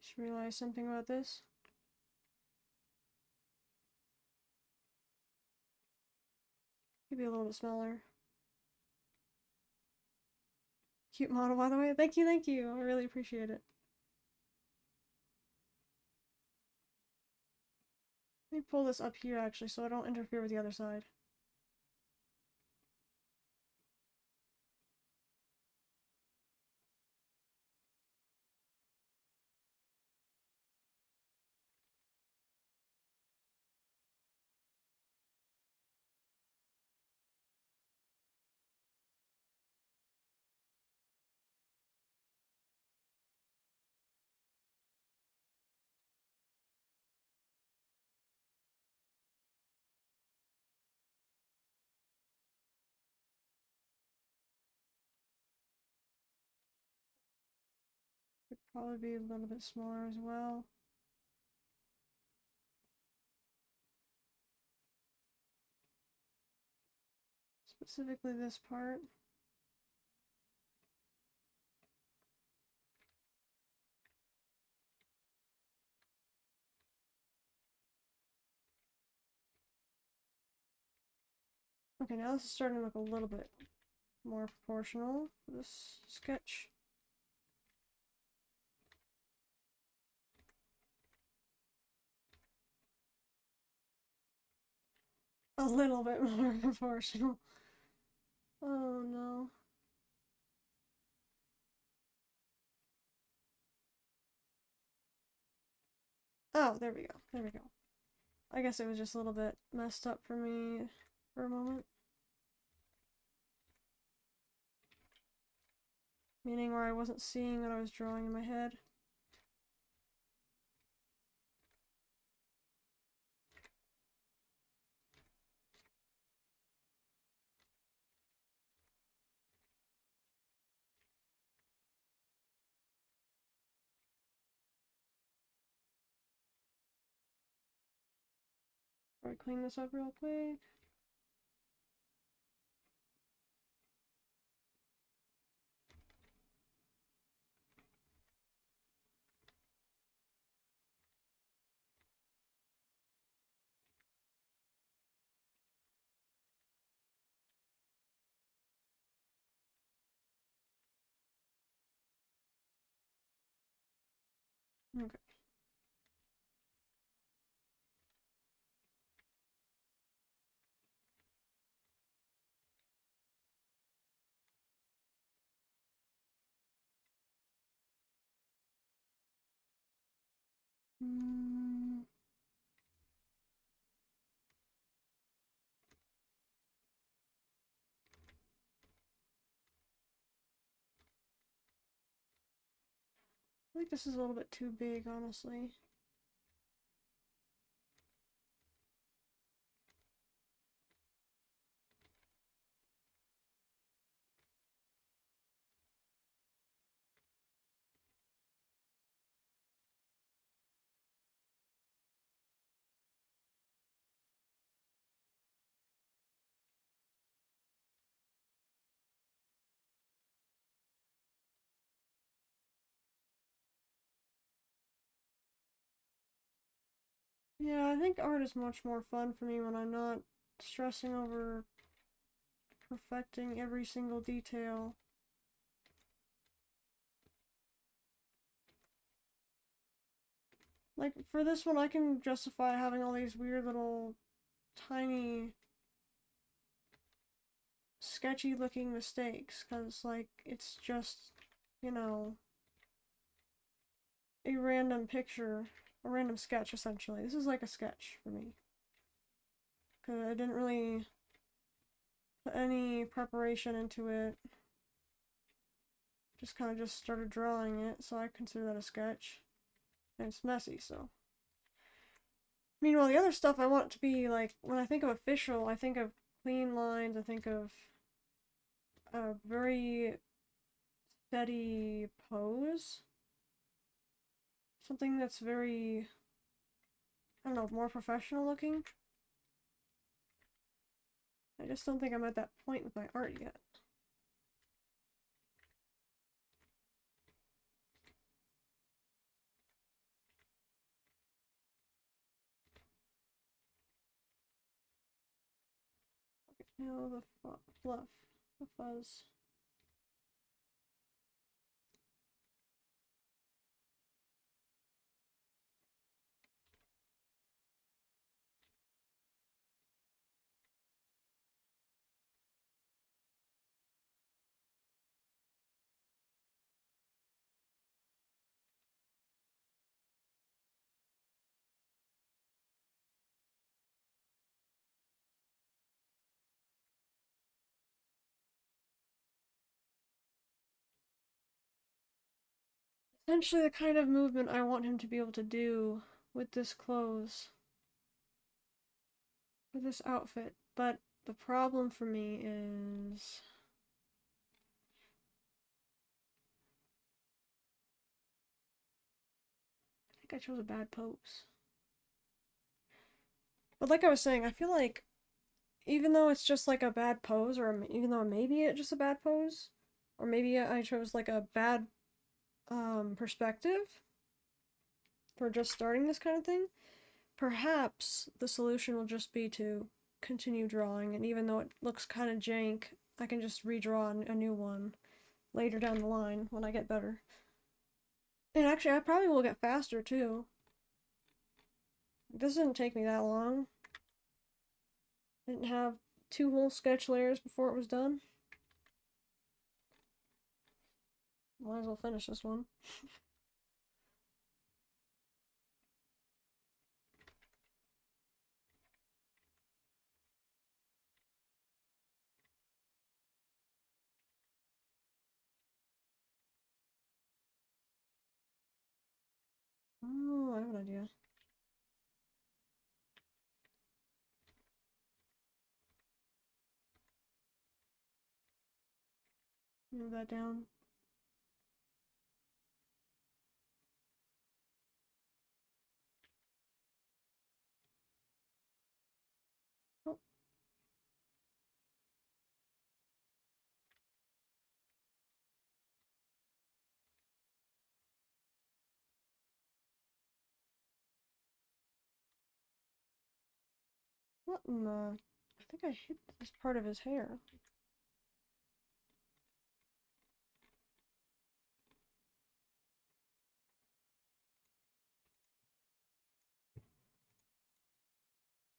Speaker 1: Just realized something about this. Could be a little bit smaller. Cute model, by the way. Thank you, thank you. I really appreciate it. Let me pull this up here, actually, so I don't interfere with the other side. Could probably be a little bit smaller as well. Specifically this part. Okay, now this is starting to look a little bit more proportional for this sketch. A little bit more proportional. Oh no. Oh, there we go. There we go. I guess it was just a little bit messed up for me for a moment. Meaning where I wasn't seeing what I was drawing in my head. Alright, clean this up real quick. Okay. Mm. I think this is a little bit too big, honestly. Yeah, I think art is much more fun for me when I'm not stressing over perfecting every single detail. Like, for this one, I can justify having all these weird little tiny sketchy looking mistakes, because, like, it's just, you know, a random picture, a random sketch, essentially. This is like a sketch for me. Because I didn't really put any preparation into it. Just kind of just started drawing it, so I consider that a sketch. And it's messy, so. Meanwhile, the other stuff I want to be, like, when I think of official, I think of clean lines, I think of a very steady pose. Something that's very, I don't know, more professional looking. I just don't think I'm at that point with my art yet. Okay, now the fluff, the fuzz. Essentially the kind of movement I want him to be able to do with this clothes, with this outfit. But the problem for me is I think I chose a bad pose. But like I was saying, I feel like even though it's just like a bad pose, or even though maybe it's just a bad pose, or maybe I chose like a bad perspective for just starting this kind of thing, perhaps the solution will just be to continue drawing, and even though it looks kind of jank, I can just redraw a new one later down the line when I get better. And actually, I probably will get faster too. This didn't take me that long. I didn't have 2 whole sketch layers before it was done. Might as well finish this one. Oh, I have an idea. Move that down. Oh, what in the... I think I hit this part of his hair.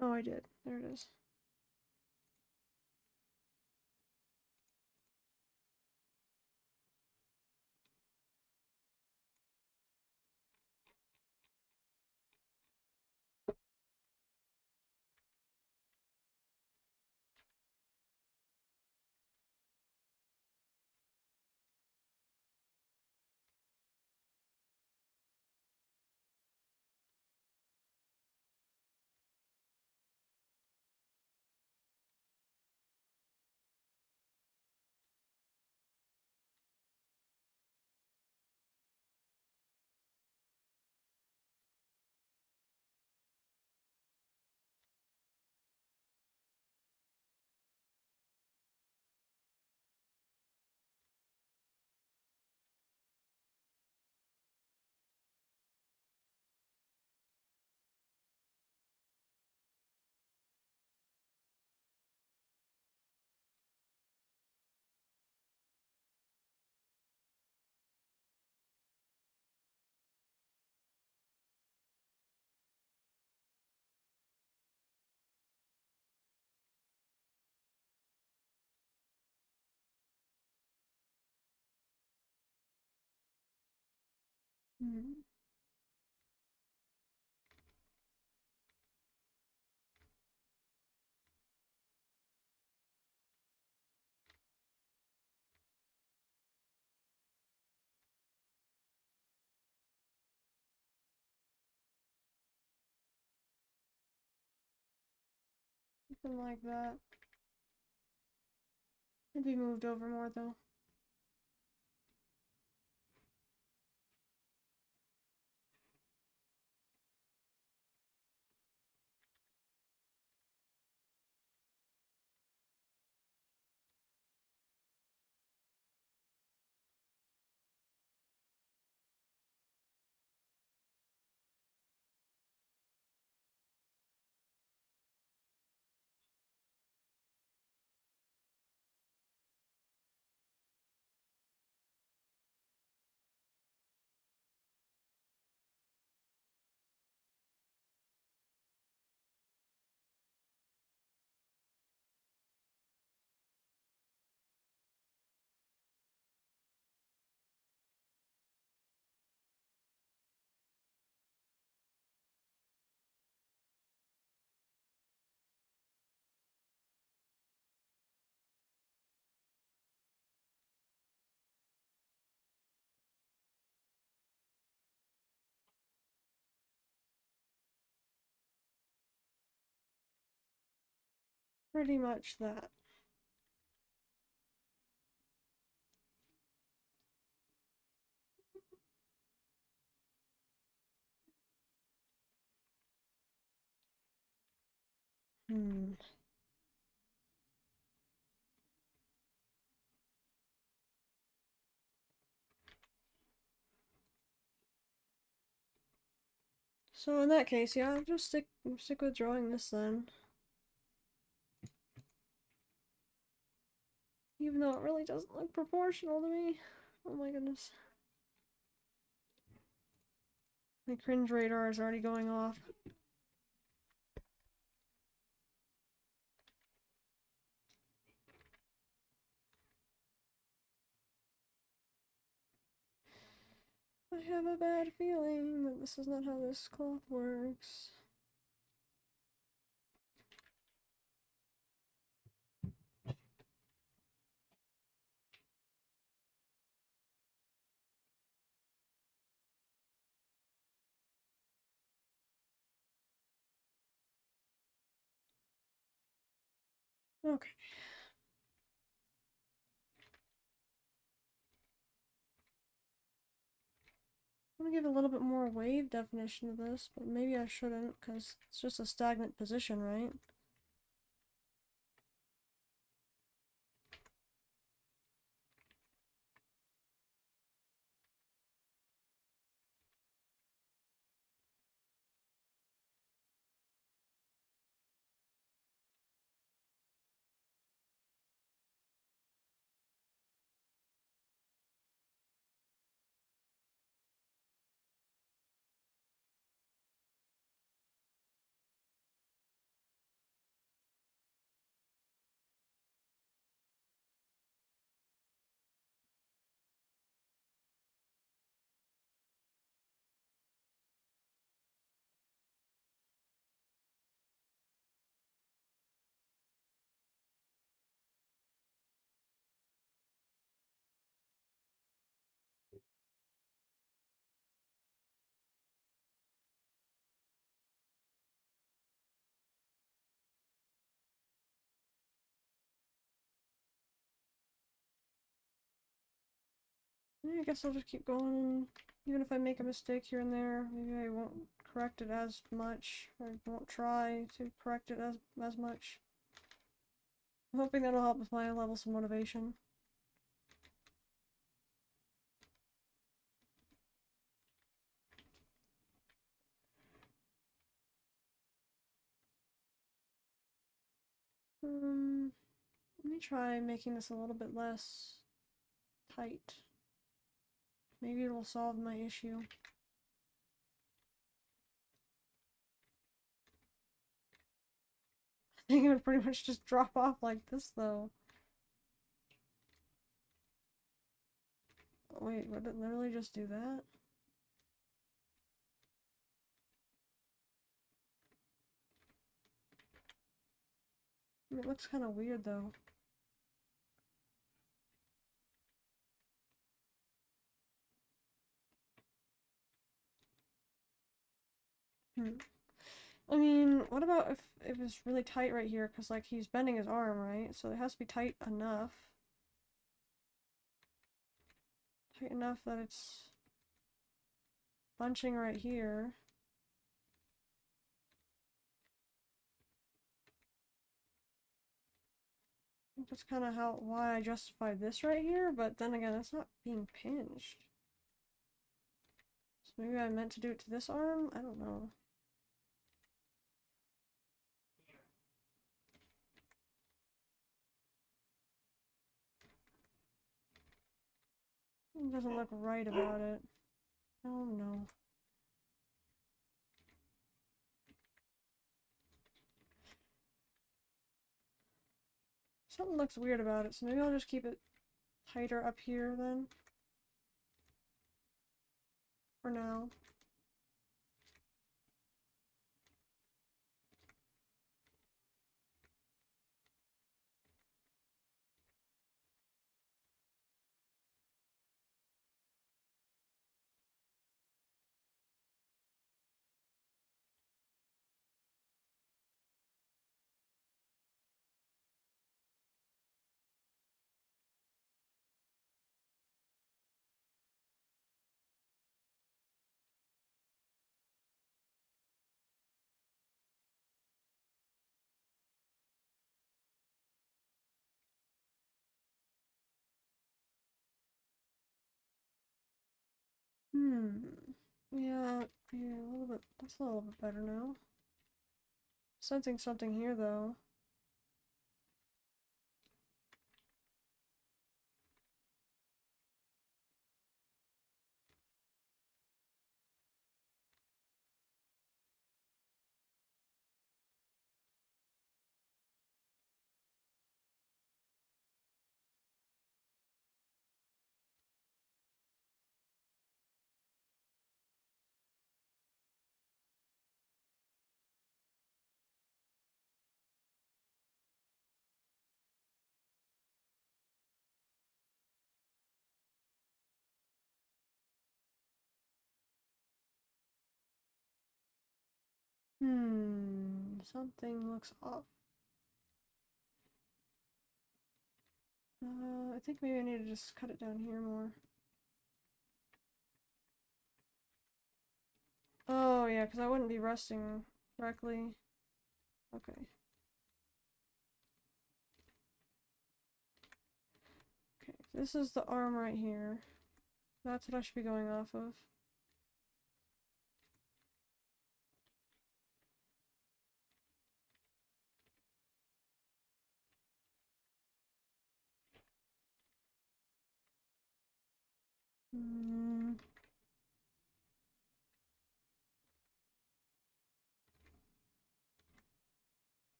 Speaker 1: Oh, I did. There it is. Hmm. Something like that. It'd be moved over more though. Pretty much that. Hmm. So in that case, yeah, I'll just stick with drawing this then. Even though it really doesn't look proportional to me. Oh my goodness. My cringe radar is already going off. I have a bad feeling that this is not how this cloth works. Okay. I'm gonna give a little bit more wave definition to this, but maybe I shouldn't, because it's just a stagnant position, right? Yeah, I guess I'll just keep going. Even if I make a mistake here and there, maybe I won't correct it as much, or I won't try to correct it as much. I'm hoping that'll help with my levels of motivation. Let me try making this a little bit less tight. Maybe it will solve my issue. I think it would pretty much just drop off like this, though. Wait, would it literally just do that? I mean, it looks kind of weird, though. I mean, what about if it's really tight right here? Because, like, he's bending his arm, right? So it has to be tight enough. Tight enough that it's bunching right here. I think that's kind of why I justified this right here, but then again, it's not being pinched. So maybe I meant to do it to this arm? I don't know. It doesn't look right about it. Oh no. Something looks weird about it, so maybe I'll just keep it tighter up here then. For now. Hmm. Yeah, yeah, a little bit. That's a little bit better now. Sensing something here though. Something looks off. I think maybe I need to just cut it down here more. Oh, yeah, because I wouldn't be resting correctly. Okay. Okay, this is the arm right here. That's what I should be going off of. Hmm.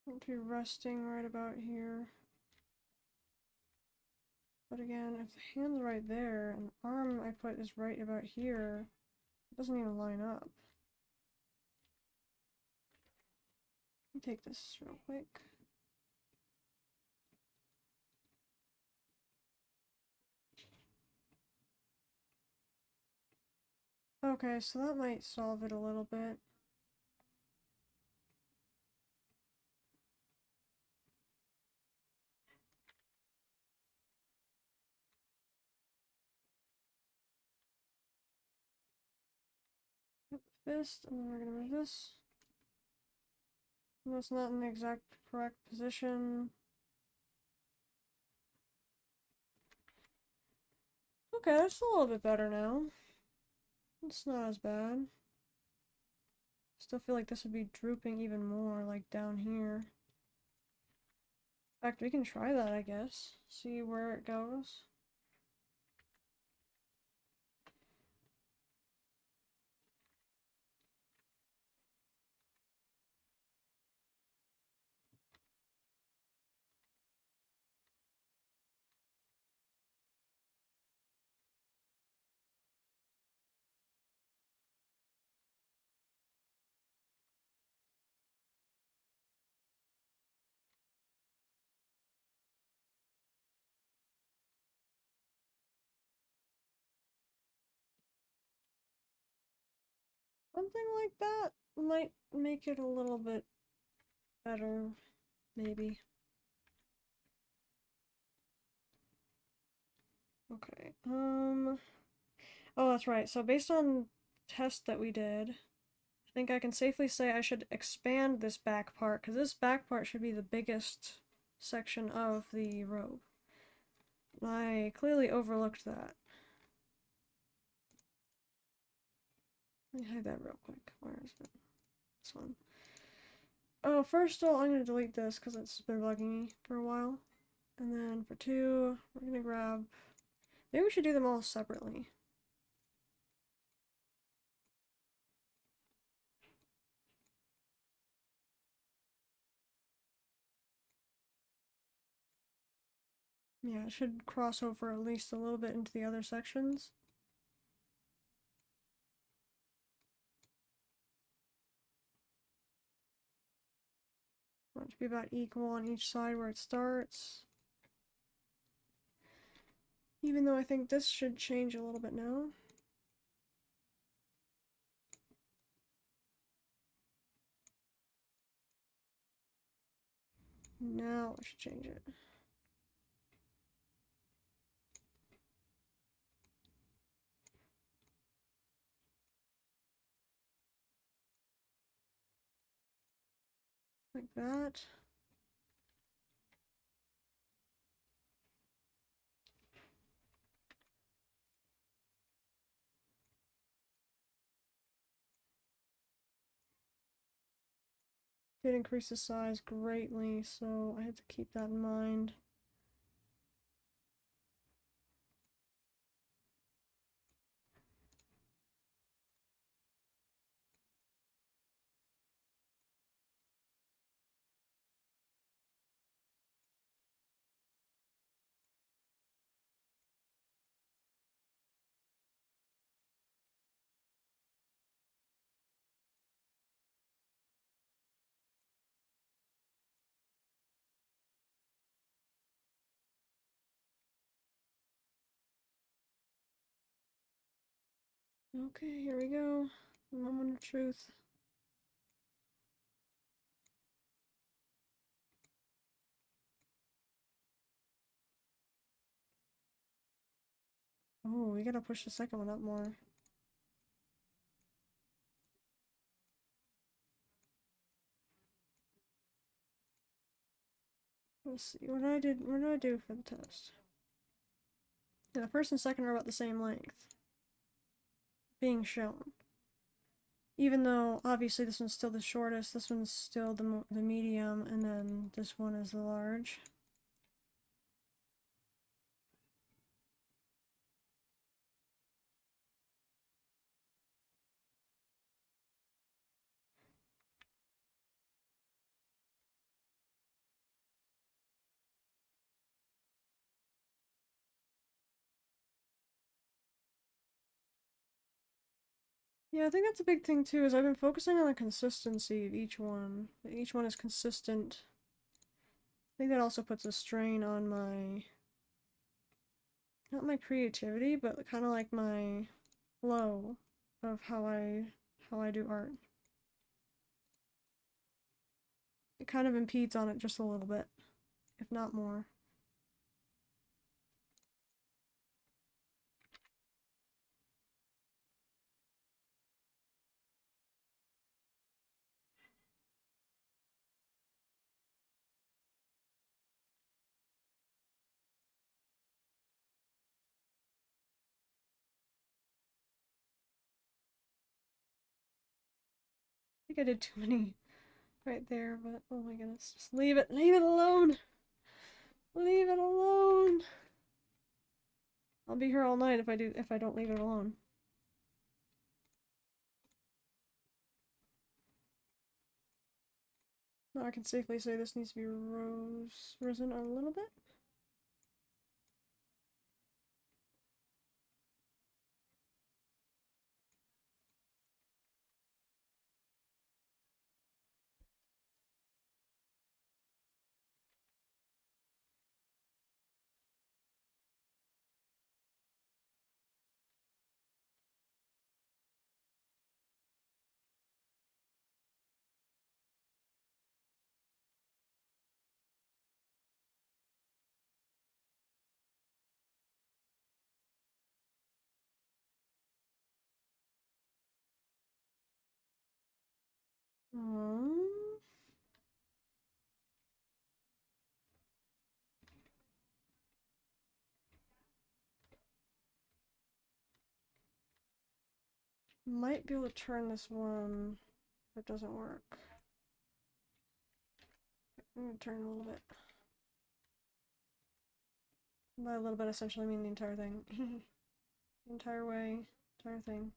Speaker 1: Won't be resting right about here. But again, if the hand's right there and the arm I put is right about here, it doesn't even line up. Let me take this real quick. Okay, so that might solve it a little bit. Fist, and then we're gonna move this. It's not in the exact correct position. Okay, that's a little bit better now. It's not as bad. Still feel like this would be drooping even more, like down here. In fact, we can try that, I guess. See where it goes. Something like that might make it a little bit better, maybe. Okay, oh, that's right. So based on tests that we did, I think I can safely say I should expand this back part, because this back part should be the biggest section of the robe. I clearly overlooked that. Let me hide that real quick. Where is it? This one. Oh, first of all, I'm gonna delete this because it's been bugging me for a while. And then for two, we're gonna grab... Maybe we should do them all separately. Yeah, it should cross over at least a little bit into the other sections. Want it to be about equal on each side where it starts. Even though I think this should change a little bit now. Now I should change it. Like that. Did increase the size greatly, so I had to keep that in mind. Okay, here we go. Moment of truth. Oh, we gotta push the second one up more. Let's see, what did I do for the test? Yeah, the first and second are about the same length. Being shown. Even though, obviously, this one's still the shortest, this one's still the medium, and then this one is the large. Yeah, I think that's a big thing too, is I've been focusing on the consistency of each one. Each one is consistent. I think that also puts a strain on my, not my creativity, but kind of like my flow of how I do art. It kind of impedes on it just a little bit, if not more. I think I did too many right there, but oh my goodness, just leave it alone. Leave it alone. I'll be here all night if I don't leave it alone. Now I can safely say this needs to be risen a little bit. Um, might be able to turn this one if it doesn't work. I'm gonna turn a little bit. By a little bit, essentially, I mean the entire thing. The entire way, entire thing.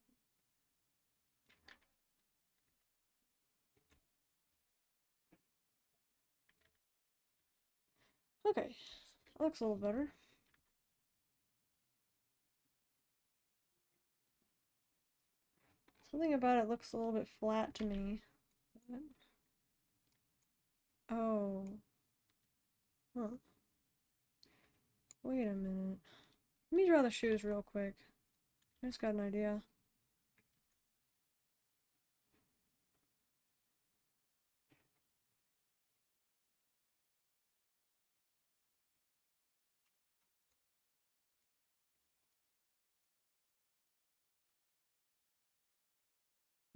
Speaker 1: Okay, that looks a little better. Something about it looks a little bit flat to me. But... oh. Huh. Wait a minute. Let me draw the shoes real quick. I just got an idea.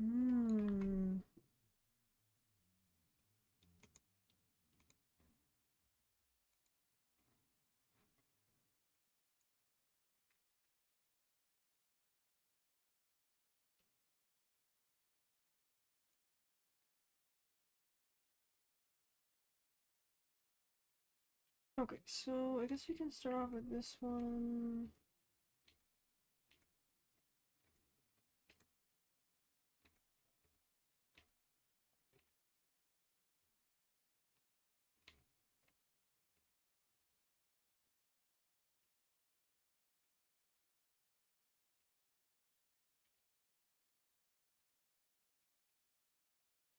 Speaker 1: Hmm. Okay, so I guess we can start off with this one.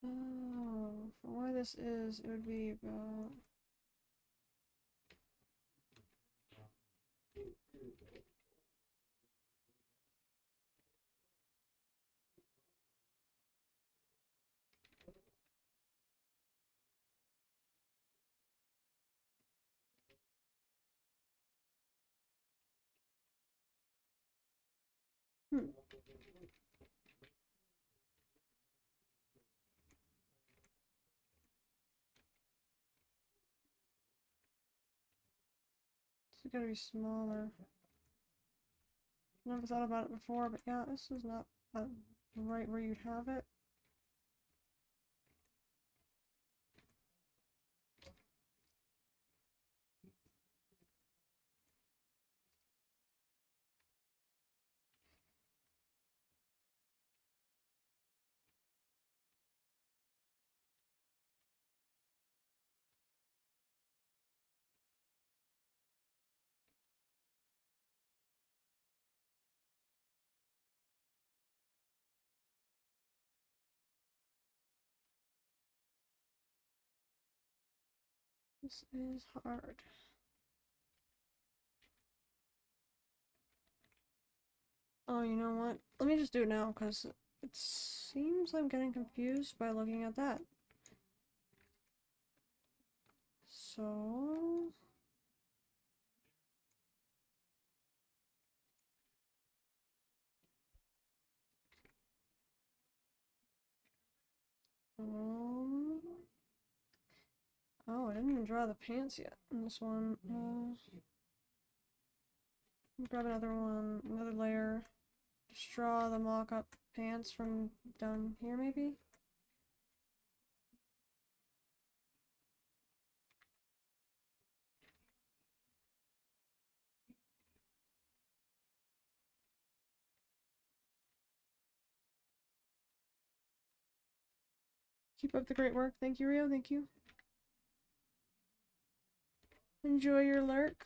Speaker 1: Oh, from where this is, it would be about... It's gotta be smaller. Never thought about it before, but yeah, this is not right where you'd have it. This is hard. Oh, you know what? Let me just do it now, because it seems I'm getting confused by looking at that. So... Um... Oh, I didn't even draw the pants yet in this one. Grab another one, another layer. Just draw the mock-up pants from down here, maybe? Keep up the great work. Thank you, Rio. Thank you. Enjoy your lurk.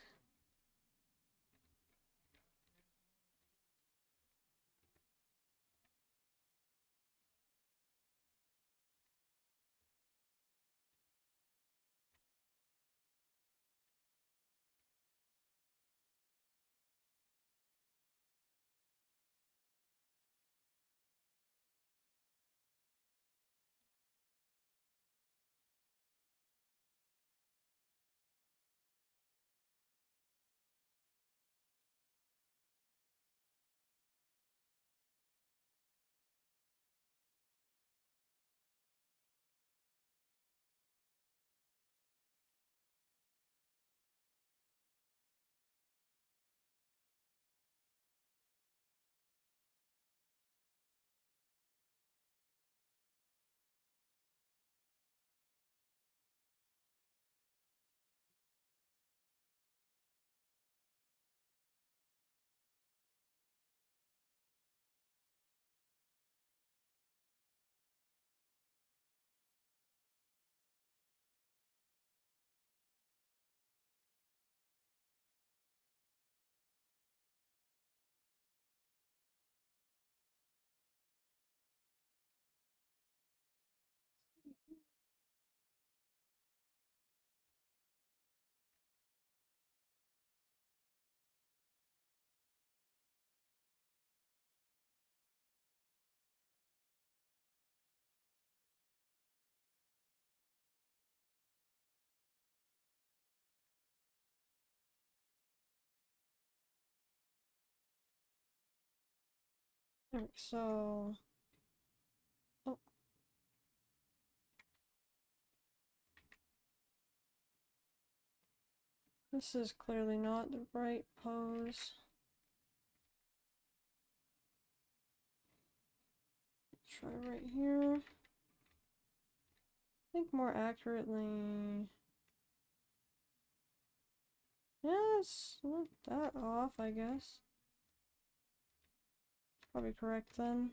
Speaker 1: Alright, so... Oh. This is clearly not the right pose. Try right here. Think more accurately. Yeah, it's not that off, I guess. Probably correct then.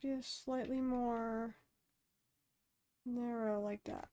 Speaker 1: Just slightly more narrow like that.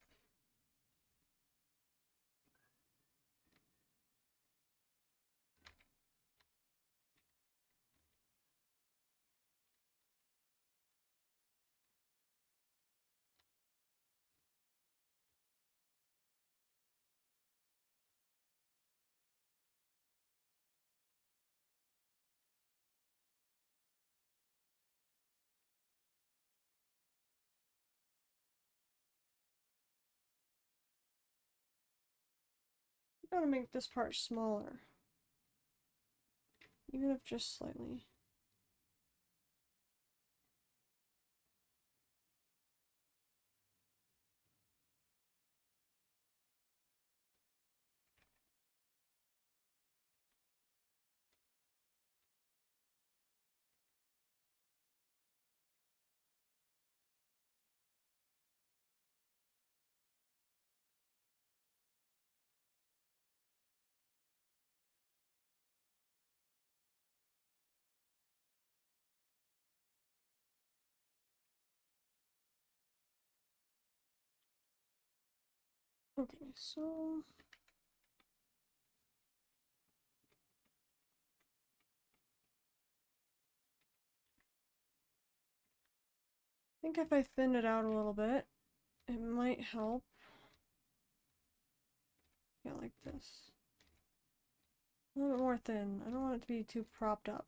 Speaker 1: gotta make this part smaller. Even if just slightly. Okay, so I think if I thin it out a little bit, it might help. Yeah, like this. A little bit more thin. I don't want it to be too propped up.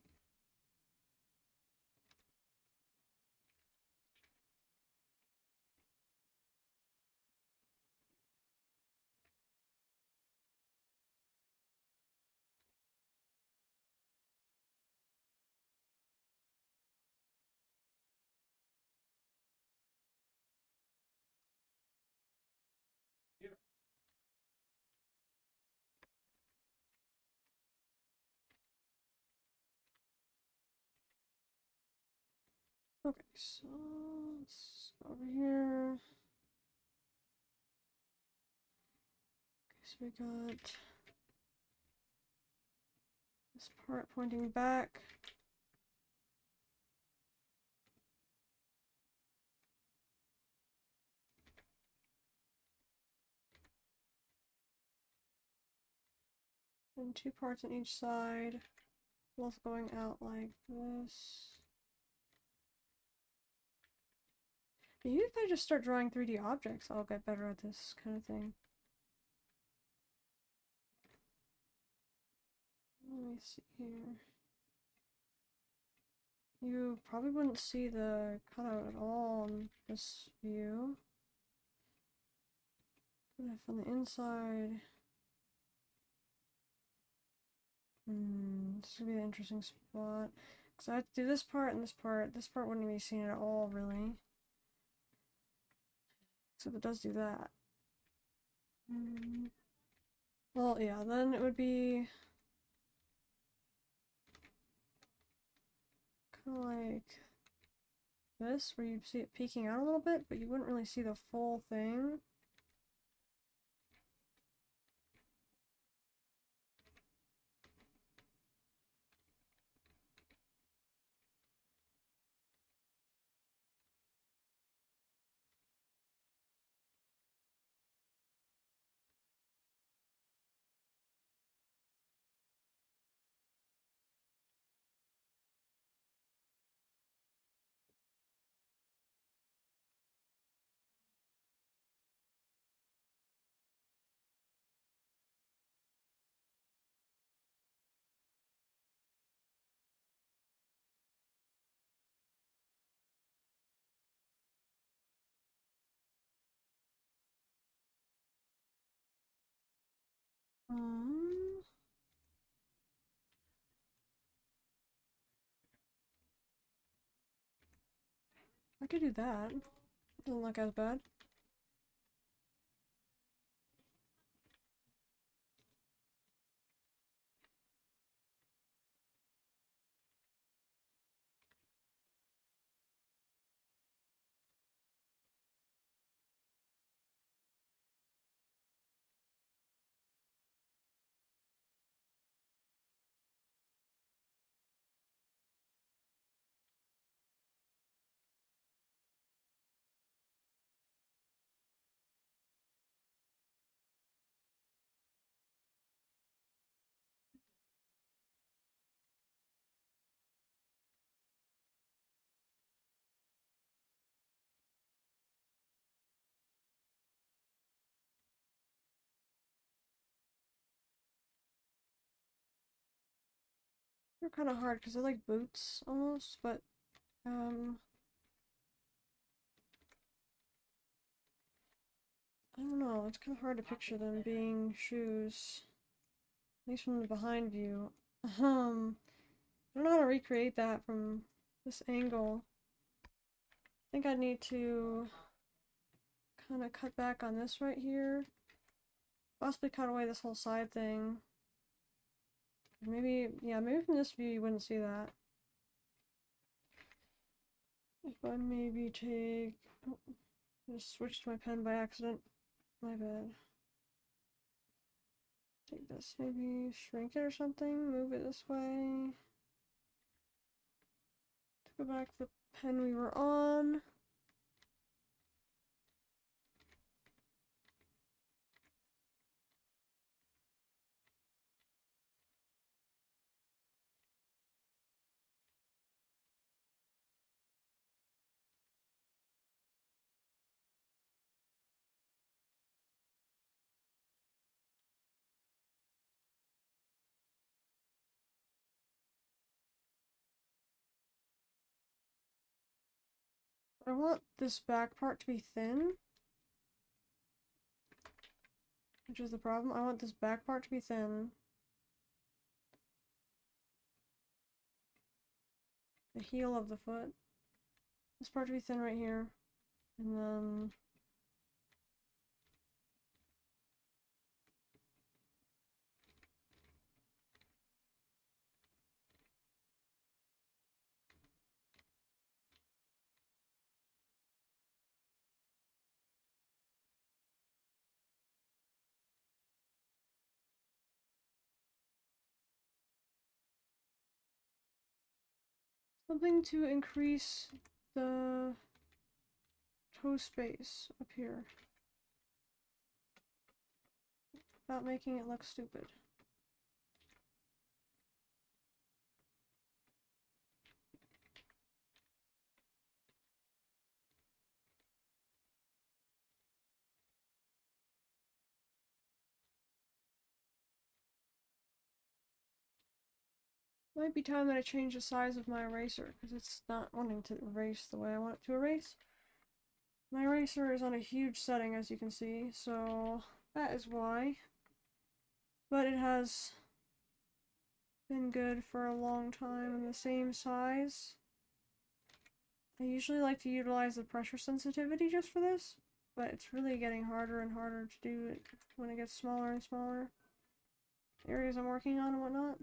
Speaker 1: Okay, so let's go over here. Okay, so we got this part pointing back. And two parts on each side, both going out like this. Maybe if I just start drawing 3D objects, I'll get better at this kind of thing. Let me see here. You probably wouldn't see the cutout at all in this view. But if on the inside... this would be an interesting spot. Because I have to do this part and this part. This part wouldn't be seen at all, really. Except it does do that. Well, yeah, then it would be... kind of like this, where you'd see it peeking out a little bit, but you wouldn't really see the full thing. Um, I could do that. Doesn't look as bad. They're kind of hard because they're like boots almost, but I don't know. It's kind of hard to picture them being shoes. least from the behind view. I don't know how to recreate that from this angle. I think I need to kind of cut back on this right here. Possibly cut away this whole side thing. Maybe, yeah, maybe from this view you wouldn't see that. If I maybe take... Oh, I just switched my pen by accident. My bad. Take this, maybe shrink it or something, move it this way. To go back to the pen we were on. I want this back part to be thin. Which is the problem. I want this back part to be thin. The heel of the foot. This part to be thin right here. And then... something to increase the toe space up here. Without making it look stupid. Might be time that I change the size of my eraser, because it's not wanting to erase the way I want it to erase. My eraser is on a huge setting, as you can see, so that is why. But it has been good for a long time and the same size. I usually like to utilize the pressure sensitivity just for this, but it's really getting harder and harder to do it when it gets smaller and smaller. Areas I'm working on and whatnot.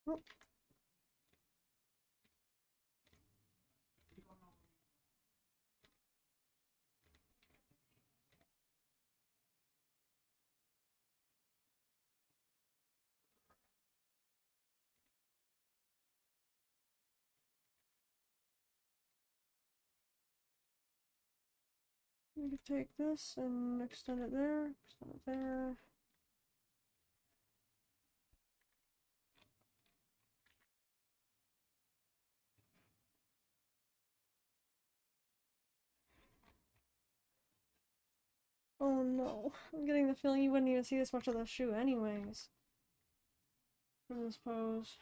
Speaker 1: Oh. We could take this and extend it there, extend it there. Oh no, I'm getting the feeling you wouldn't even see this much of the shoe anyways. From this pose.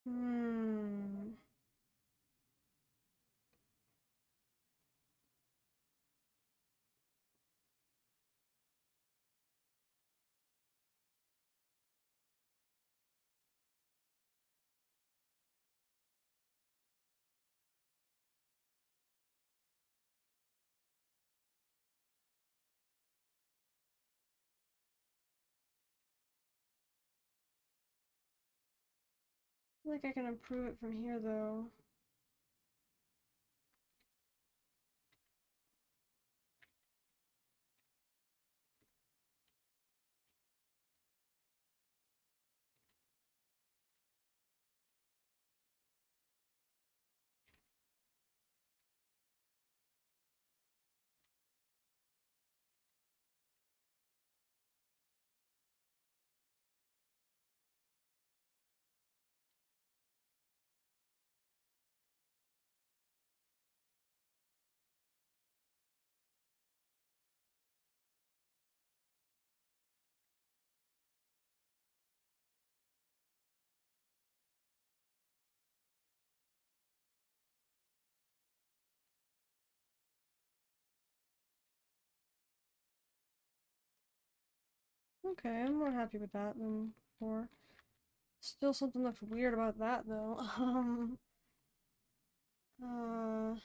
Speaker 1: Hmm. feel like I can improve it from here though. Okay, I'm more happy with that than before. Still something looks weird about that though. Uh, do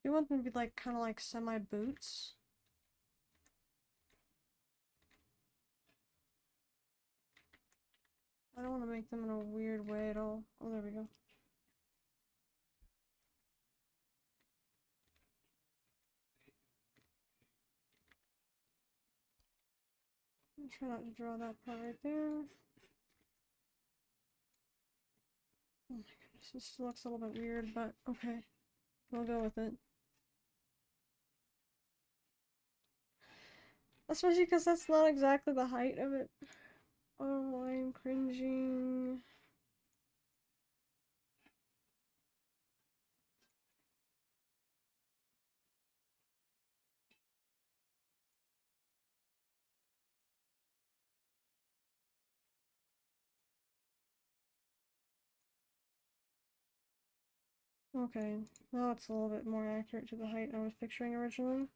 Speaker 1: you want them to be like kind of like semi boots? I don't want to make them in a weird way at all. Oh, there we go. I'll try not to draw that part right there. Oh my goodness, this still looks a little bit weird, but okay. We'll go with it. Especially because that's not exactly the height of it. Oh, I'm cringing. Okay, now it's a little bit more accurate to the height I was picturing originally.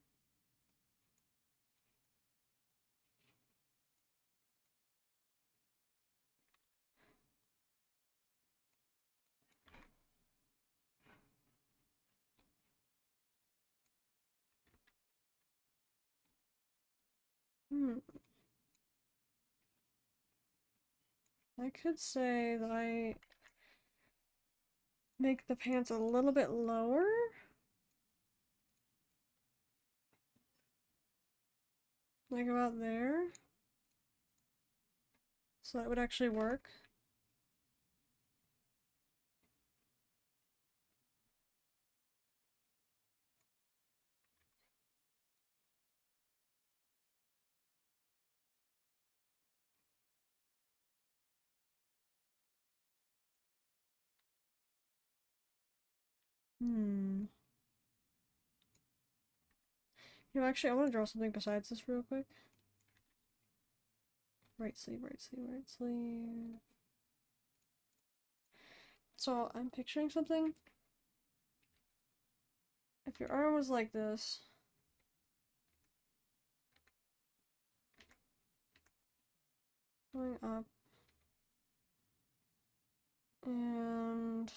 Speaker 1: Hmm. I could say that I make the pants a little bit lower. Like about there. So that would actually work. Hmm. You know, actually, I want to draw something besides this real quick. Right sleeve, right sleeve, right sleeve. So I'm picturing something. If your arm was like this, going up, and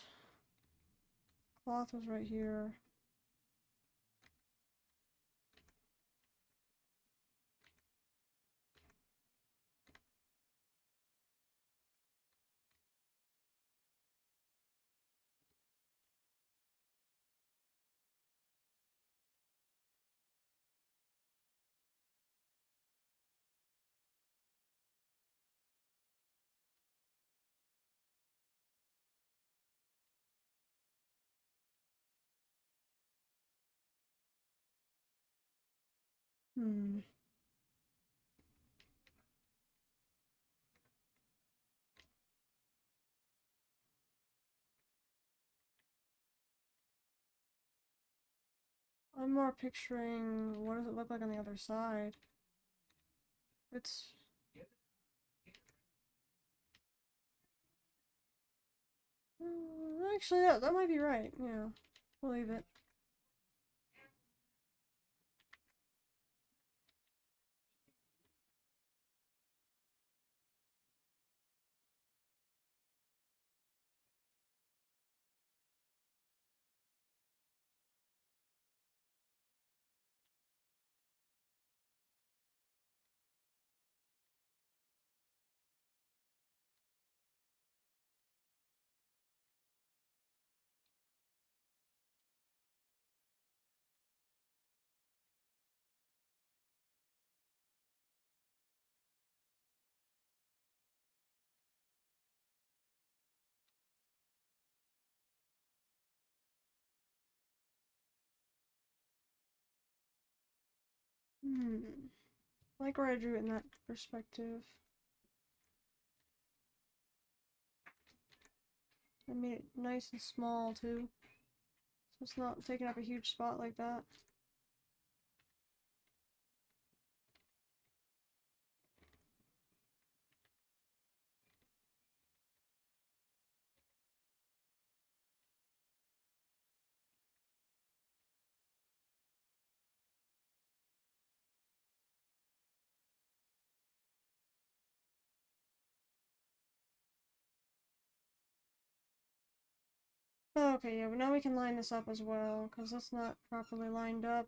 Speaker 1: cloth was right here. Hmm. I'm more picturing what does it look like on the other side. It's actually that might be right. Yeah, believe it. I like where I drew it in that perspective. I made it nice and small too, so it's not taking up a huge spot like that. Okay, yeah, but now we can line this up as well, because that's not properly lined up.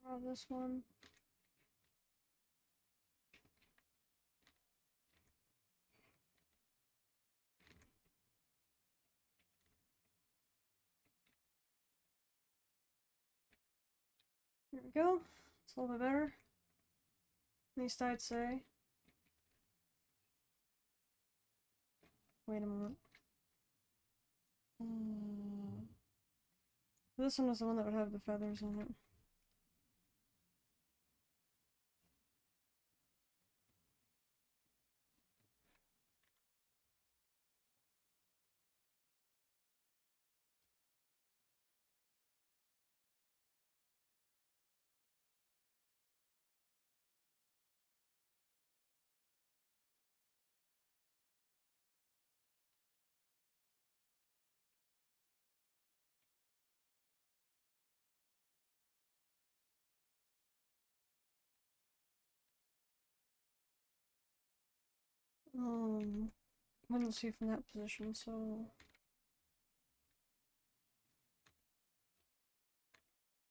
Speaker 1: More of this one. There we go. It's a little bit better. At least I'd say. Wait a moment. This one is the one that would have the feathers on it. Wouldn't see from that position, so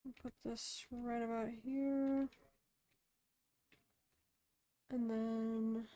Speaker 1: I'll put this right about here, and then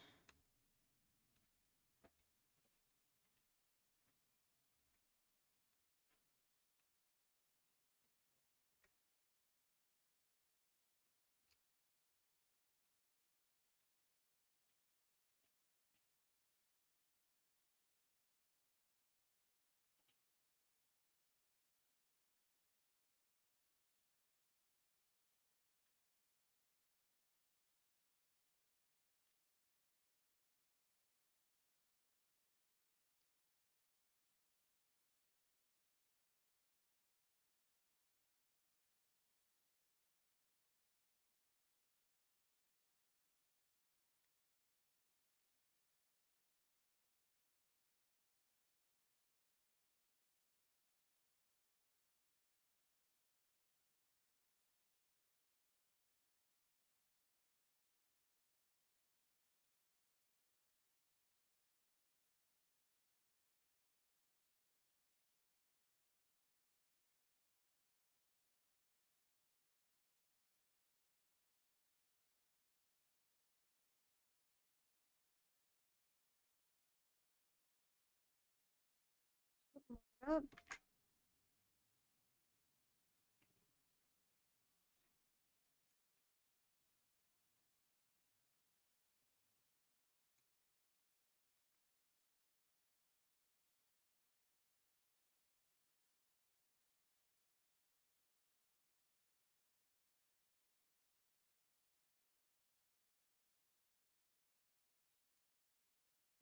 Speaker 1: up.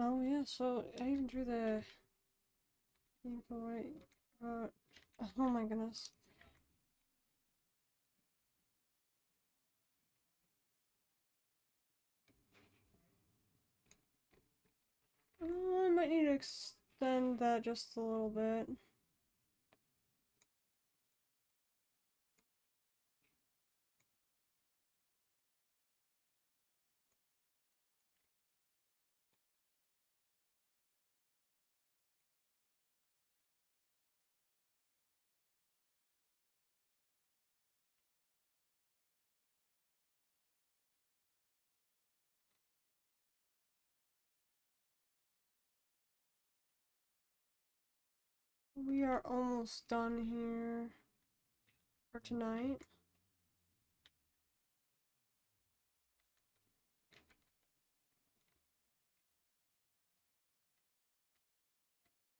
Speaker 1: Oh yeah, so I even drew the info right. Oh my goodness. I might need to extend that just a little bit. We are almost done here for tonight.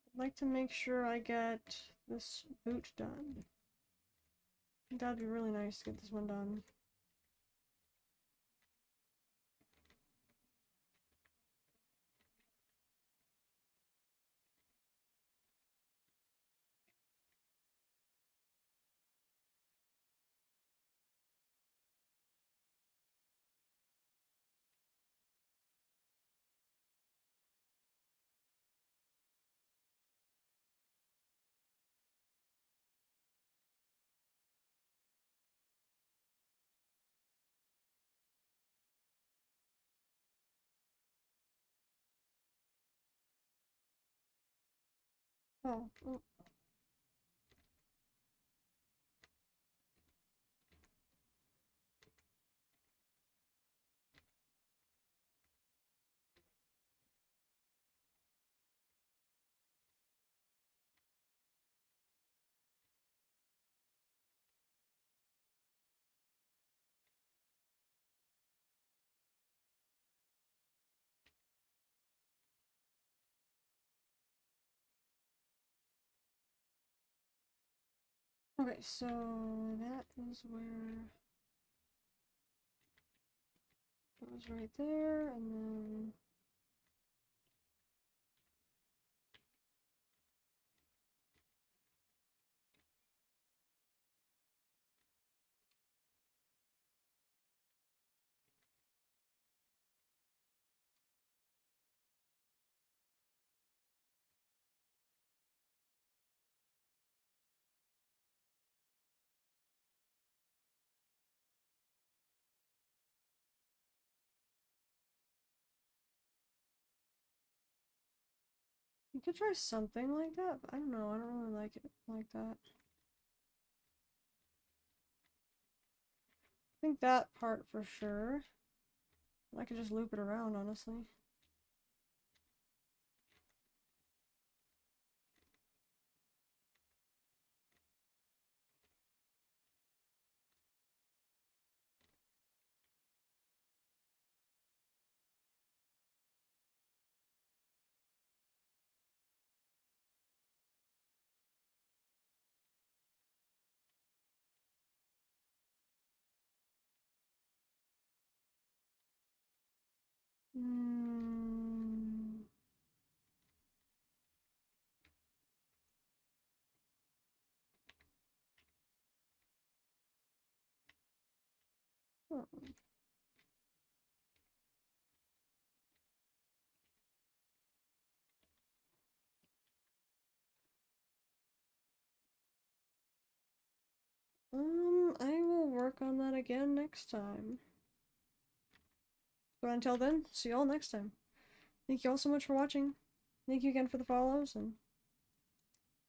Speaker 1: I'd like to make sure I get this boot done. I think that'd be really nice to get this one done. Oh. Okay, so that is where it was right there, and then you could try something like that, but I don't know, I don't really like it like that. I think that part for sure. I could just loop it around, honestly. Mm. Hmm. I will work on that again next time. But until then, see y'all next time. Thank you all so much for watching. Thank you again for the follows, and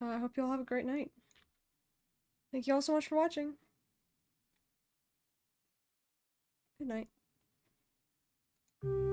Speaker 1: I hope you all have a great night. Thank you all so much for watching. Good night.